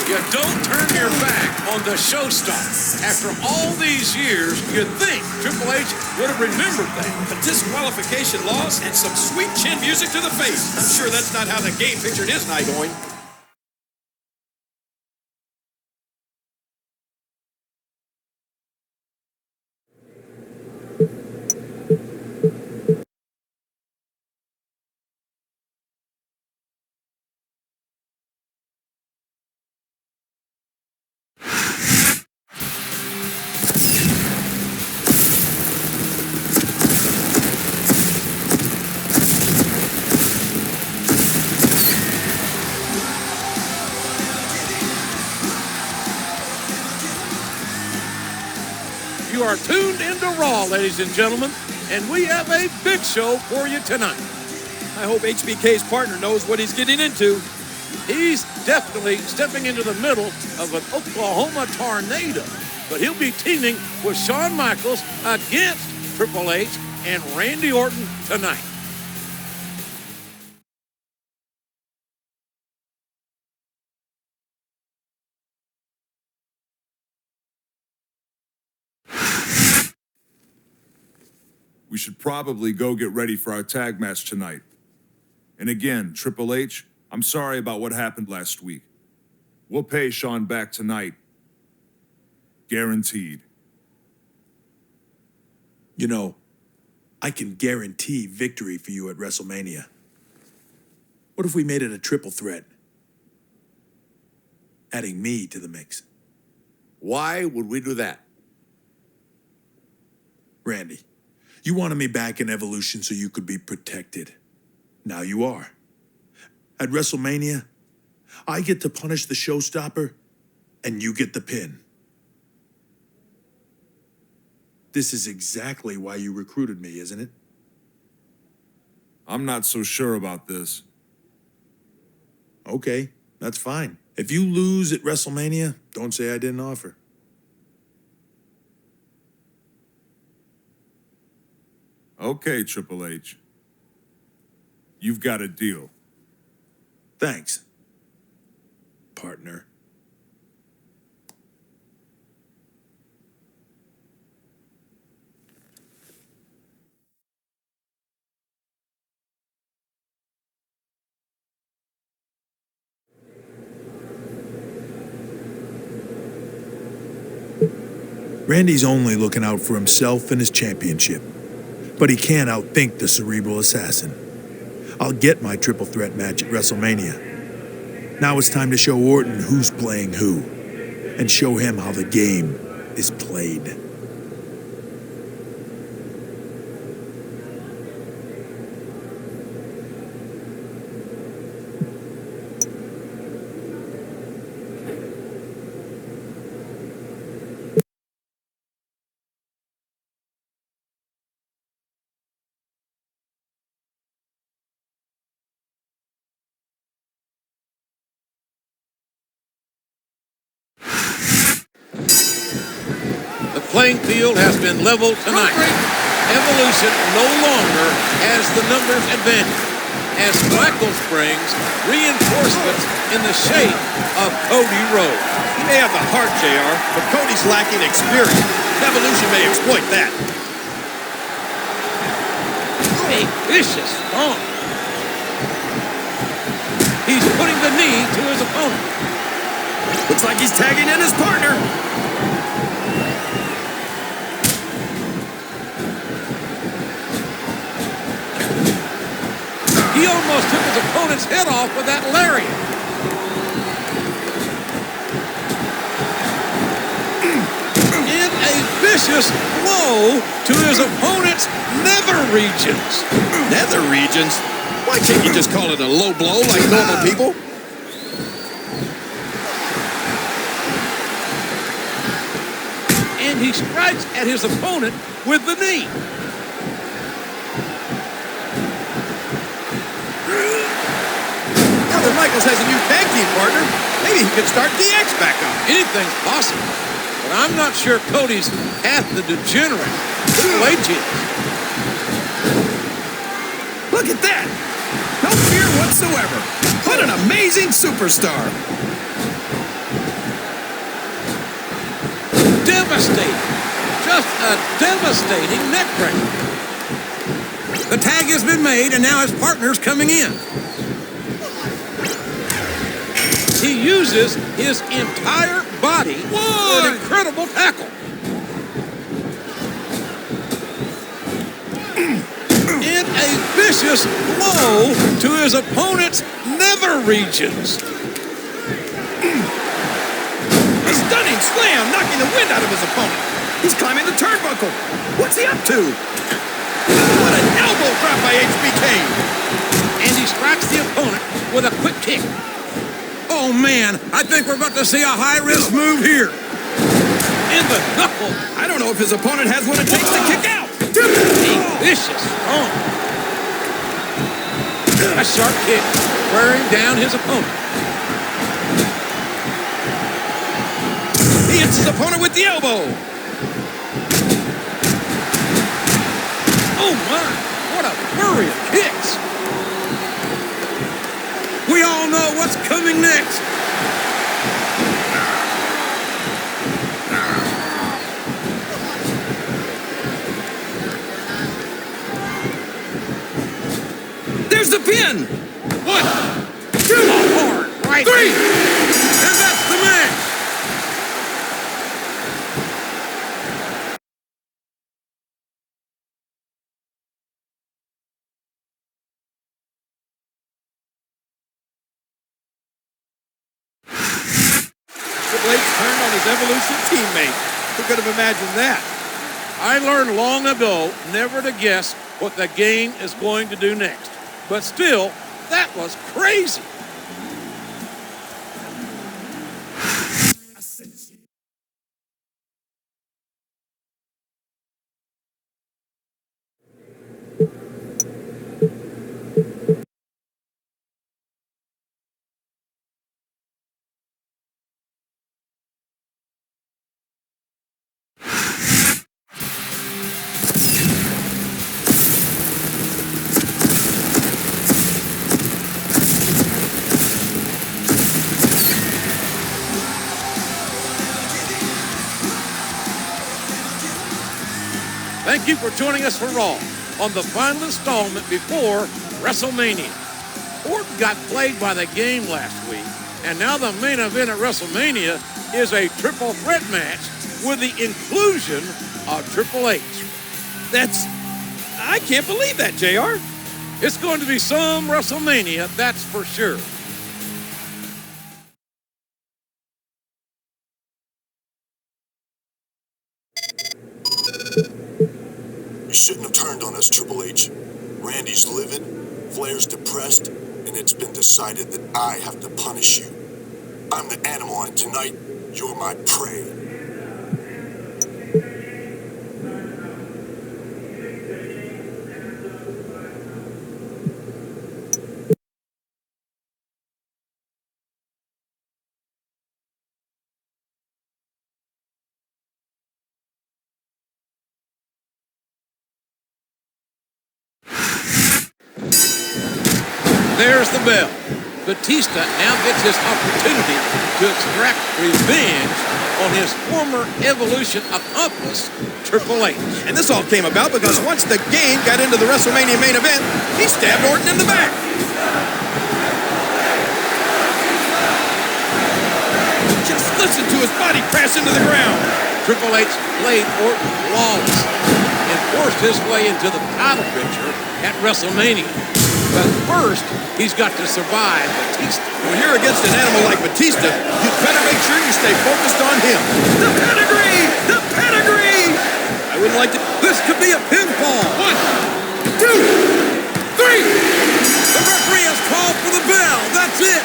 You don't turn your back on the showstopper. After all these years, you'd think Triple H would have remembered that. A disqualification loss and some sweet chin music to the face. I'm sure that's not how the game pictured his night going. You are tuned into Raw, ladies and gentlemen, and we have a big show for you tonight. I hope HBK's partner knows what he's getting into. He's definitely stepping into the middle of an Oklahoma tornado, but he'll be teaming with Shawn Michaels against Triple H and Randy Orton tonight. We should probably go get ready for our tag match tonight. And again, Triple H, I'm sorry about what happened last week. We'll pay Shawn back tonight. Guaranteed. You know, I can guarantee victory for you at WrestleMania. What if we made it a triple threat? Adding me to the mix. Why would we do that? Randy, you wanted me back in Evolution so you could be protected. Now you are. At WrestleMania, I get to punish the showstopper, and you get the pin. This is exactly why you recruited me, isn't it? I'm not so sure about this. Okay, that's fine. If you lose at WrestleMania, don't say I didn't offer. Okay, Triple H. You've got a deal. Thanks, partner. Randy's only looking out for himself and his championship, but he can't outthink the cerebral assassin. I'll get my triple threat match at WrestleMania. Now it's time to show Orton who's playing who, and show him how the game is played. The playing field has been leveled tonight. Evolution no longer has the numbers advantage, as Michaels brings reinforcements in the shape of Cody Rhodes. He may have the heart, JR, but Cody's lacking experience. Evolution may exploit that. A vicious stomp. He's putting the knee to his opponent. Looks like he's tagging in his partner. He almost took his opponent's head off with that lariat. And a vicious blow to his opponent's nether regions. Nether regions? Why can't you just call it a low blow like normal people? And he strikes at his opponent with the knee. Michaels has a new tag team partner. Maybe he could start DX back up. Anything's possible, but I'm not sure Cody's half the degenerate Triple H is. Look at that! No fear whatsoever. What an amazing superstar. Devastating. Just a devastating neck breaker. The tag has been made, and now his partner's coming in. He uses his entire body for an incredible tackle. In a vicious blow to his opponent's nether regions. A stunning slam, knocking the wind out of his opponent. He's climbing the turnbuckle. What's he up to? What an elbow drop by HBK. And he strikes the opponent with a quick kick. Oh, man, I think we're about to see a high-risk move here. In the knuckle. I don't know if his opponent has what it takes to kick out. A vicious strong. A sharp kick wearing down his opponent. He hits his opponent with the elbow. Oh my, what a flurry of kicks. We all know what's coming next. There's the pin. 1, 2, hard, right 3. And that's the match. Triple H turned on his Evolution teammate. Who could have imagined that? I learned long ago never to guess what the game is going to do next. But still, that was crazy. Thank you for joining us for Raw on the final installment before WrestleMania. Orton got played by the game last week, and now the main event at WrestleMania is a triple threat match with the inclusion of Triple H. I can't believe that, JR. It's going to be some WrestleMania, that's for sure. You shouldn't have turned on us, Triple H. Randy's livid, Flair's depressed, and it's been decided that I have to punish you. I'm the animal, and tonight, you're my prey. There's the bell. Batista now gets his opportunity to extract revenge on his former Evolution accomplice, Triple H. And this all came about because once the game got into the WrestleMania main event, he stabbed Orton in the back. Just listen to his body crash into the ground. Triple H played Orton flawlessly and forced his way into the title picture at WrestleMania. But first, he's got to survive Batista. When you're against an animal like Batista, you'd better make sure you stay focused on him. The pedigree! The pedigree! I wouldn't like to... This could be a pinfall. 1, 2, 3! The referee has called for the bell. That's it.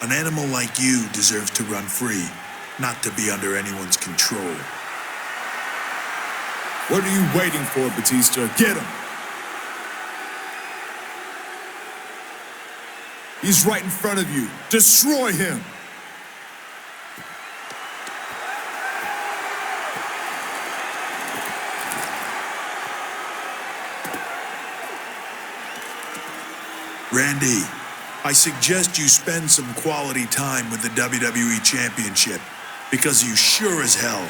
An animal like you deserves to run free, not to be under anyone's control. What are you waiting for, Batista? Get him! He's right in front of you. Destroy him! Randy, I suggest you spend some quality time with the WWE Championship, because you sure as hell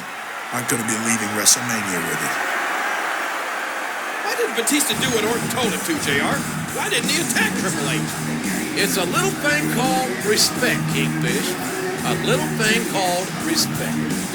aren't going to be leaving WrestleMania with it. Why didn't Batista do what Orton told him to, JR? Why didn't he attack Triple H? It's a little thing called respect, Kingfish. A little thing called respect.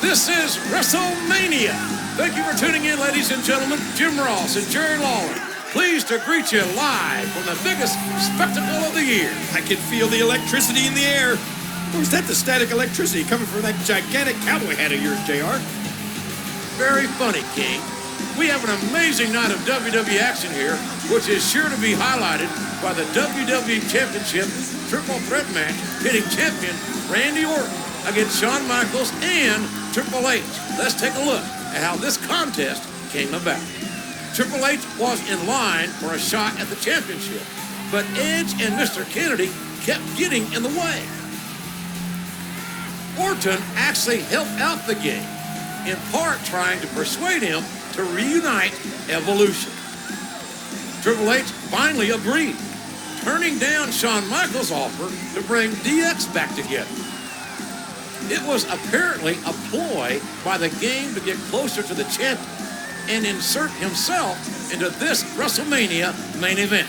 This is Wrestlemania. Thank you for tuning in, ladies and gentlemen. Jim Ross and Jerry Lawler, pleased to greet you live from the biggest spectacle of the year. I can feel the electricity in the air. Or is that the static electricity coming from that gigantic cowboy hat of yours, JR? Very funny, King. We have an amazing night of WWE action here, which is sure to be highlighted by the WWE Championship Triple Threat match pitting champion Randy Orton against Shawn Michaels and Triple H. Let's take a look at how this contest came about. Triple H was in line for a shot at the championship, but Edge and Mr. Kennedy kept getting in the way. Orton actually helped out the game, in part trying to persuade him to reunite Evolution. Triple H finally agreed, turning down Shawn Michaels' offer to bring DX back together. It was apparently a ploy by the game to get closer to the champion and insert himself into this WrestleMania main event.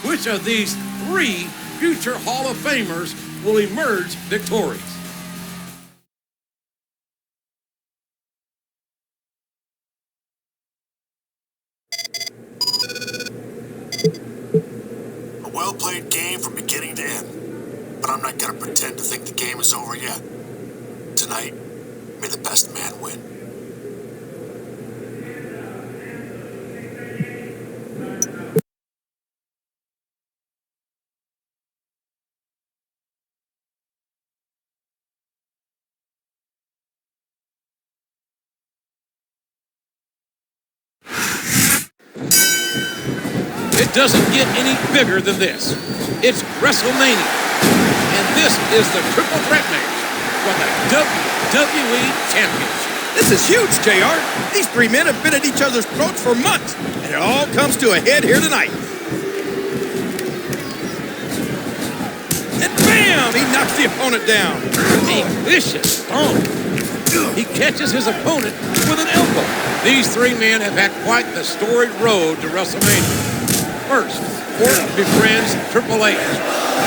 Which of these three future Hall of Famers will emerge victorious? A well-played game from beginning to end. But I'm not going to pretend to think the game is over yet. Tonight, may the best man win. It doesn't get any bigger than this. It's WrestleMania. And this is the triple threat match for the WWE Championship. This is huge, JR. These three men have been at each other's throats for months, and it all comes to a head here tonight. And bam! He knocks the opponent down. A vicious stomp. He catches his opponent with an elbow. These three men have had quite the storied road to WrestleMania. First, Orton befriends Triple H.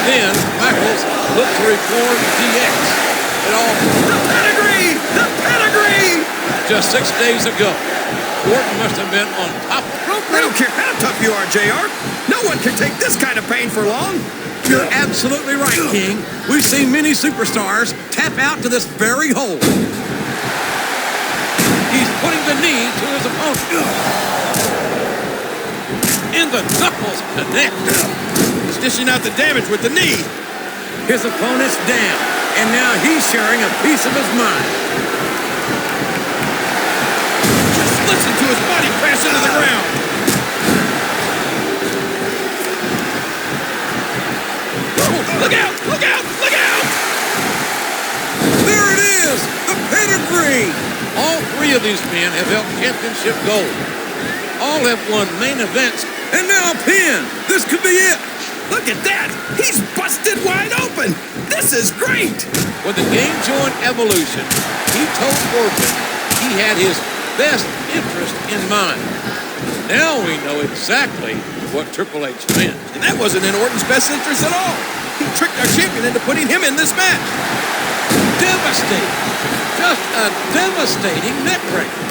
Then, Michaels looks to reform DX. It all... The pedigree! The pedigree! Just 6 days ago, Orton must have been on top of the rope. I don't care how tough you are, JR. No one can take this kind of pain for long. You're absolutely right, King. We've seen many superstars tap out to this very hole. He's putting the knee to his opponent. And the knuckles connect. He's dishing out the damage with the knee. His opponent's down, and now he's sharing a piece of his mind. Just listen to his body crash into the ground. Oh, look out! Look out! Look out! There it is! The pedigree! All three of these men have held championship gold. All have won main events. And now a pin! This could be it! Look Look at that! He's busted wide open! This is great! When the game joined Evolution, he told Orton he had his best interest in mind. Now we know exactly what Triple H meant. And that wasn't in Orton's best interest at all. He tricked our champion into putting him in this match. Devastating. Just a devastating neck breaker.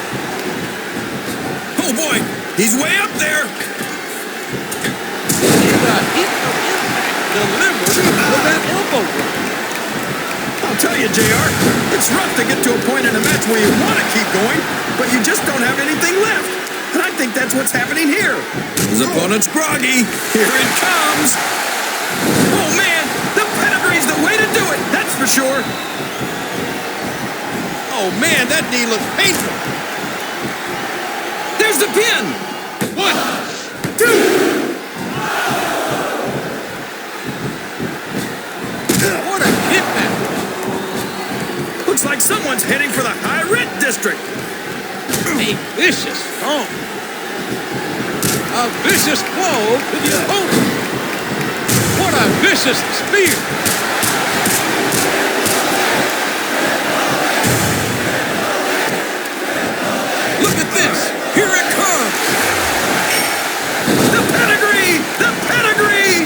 Oh boy, he's way up there. And a hit of impact delivered with that elbow drop. I'll tell you, JR, it's rough to get to a point in a match where you want to keep going, but you just don't have anything left. And I think that's what's happening here. His opponent's groggy. Here it comes. Oh, man, the pedigree's the way to do it, that's for sure. Oh, man, that knee looks painful. There's the pin. 1, 2. What a kickback. Looks like someone's heading for the high rent district. A vicious stomp. A vicious blow to the opponent. What a vicious spear. Look at this. Here it comes. The pedigree! The pedigree!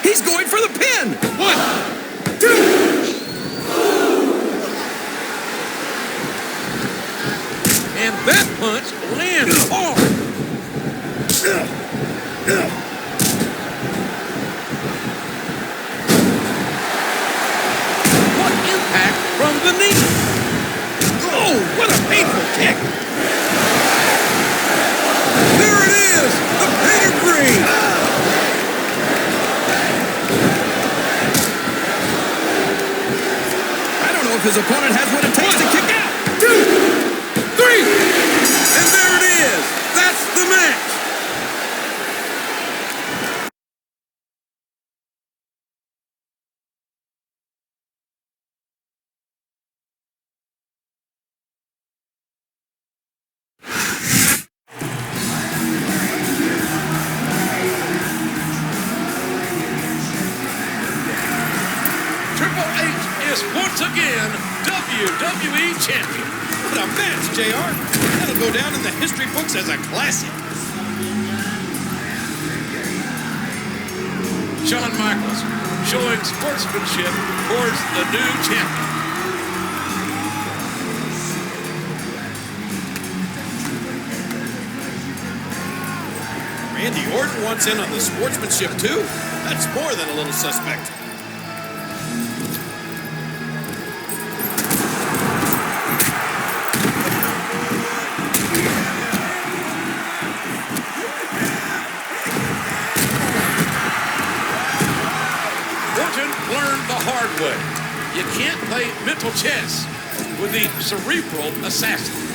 He's going for the pin. 1, 2. And that punch lands hard. What impact from the knee? Oh, what a painful kick. There it is! The pedigree! I don't know if his opponent has what it takes to kick out. 2, 3. And there it is! That's the match! Triple H is once again WWE Champion. What a match, JR. That'll go down in the history books as a classic. Shawn Michaels showing sportsmanship towards the new champion. Randy Orton wants in on the sportsmanship, too. That's more than a little suspect. Orton learned the hard way. You can't play mental chess with the cerebral assassin.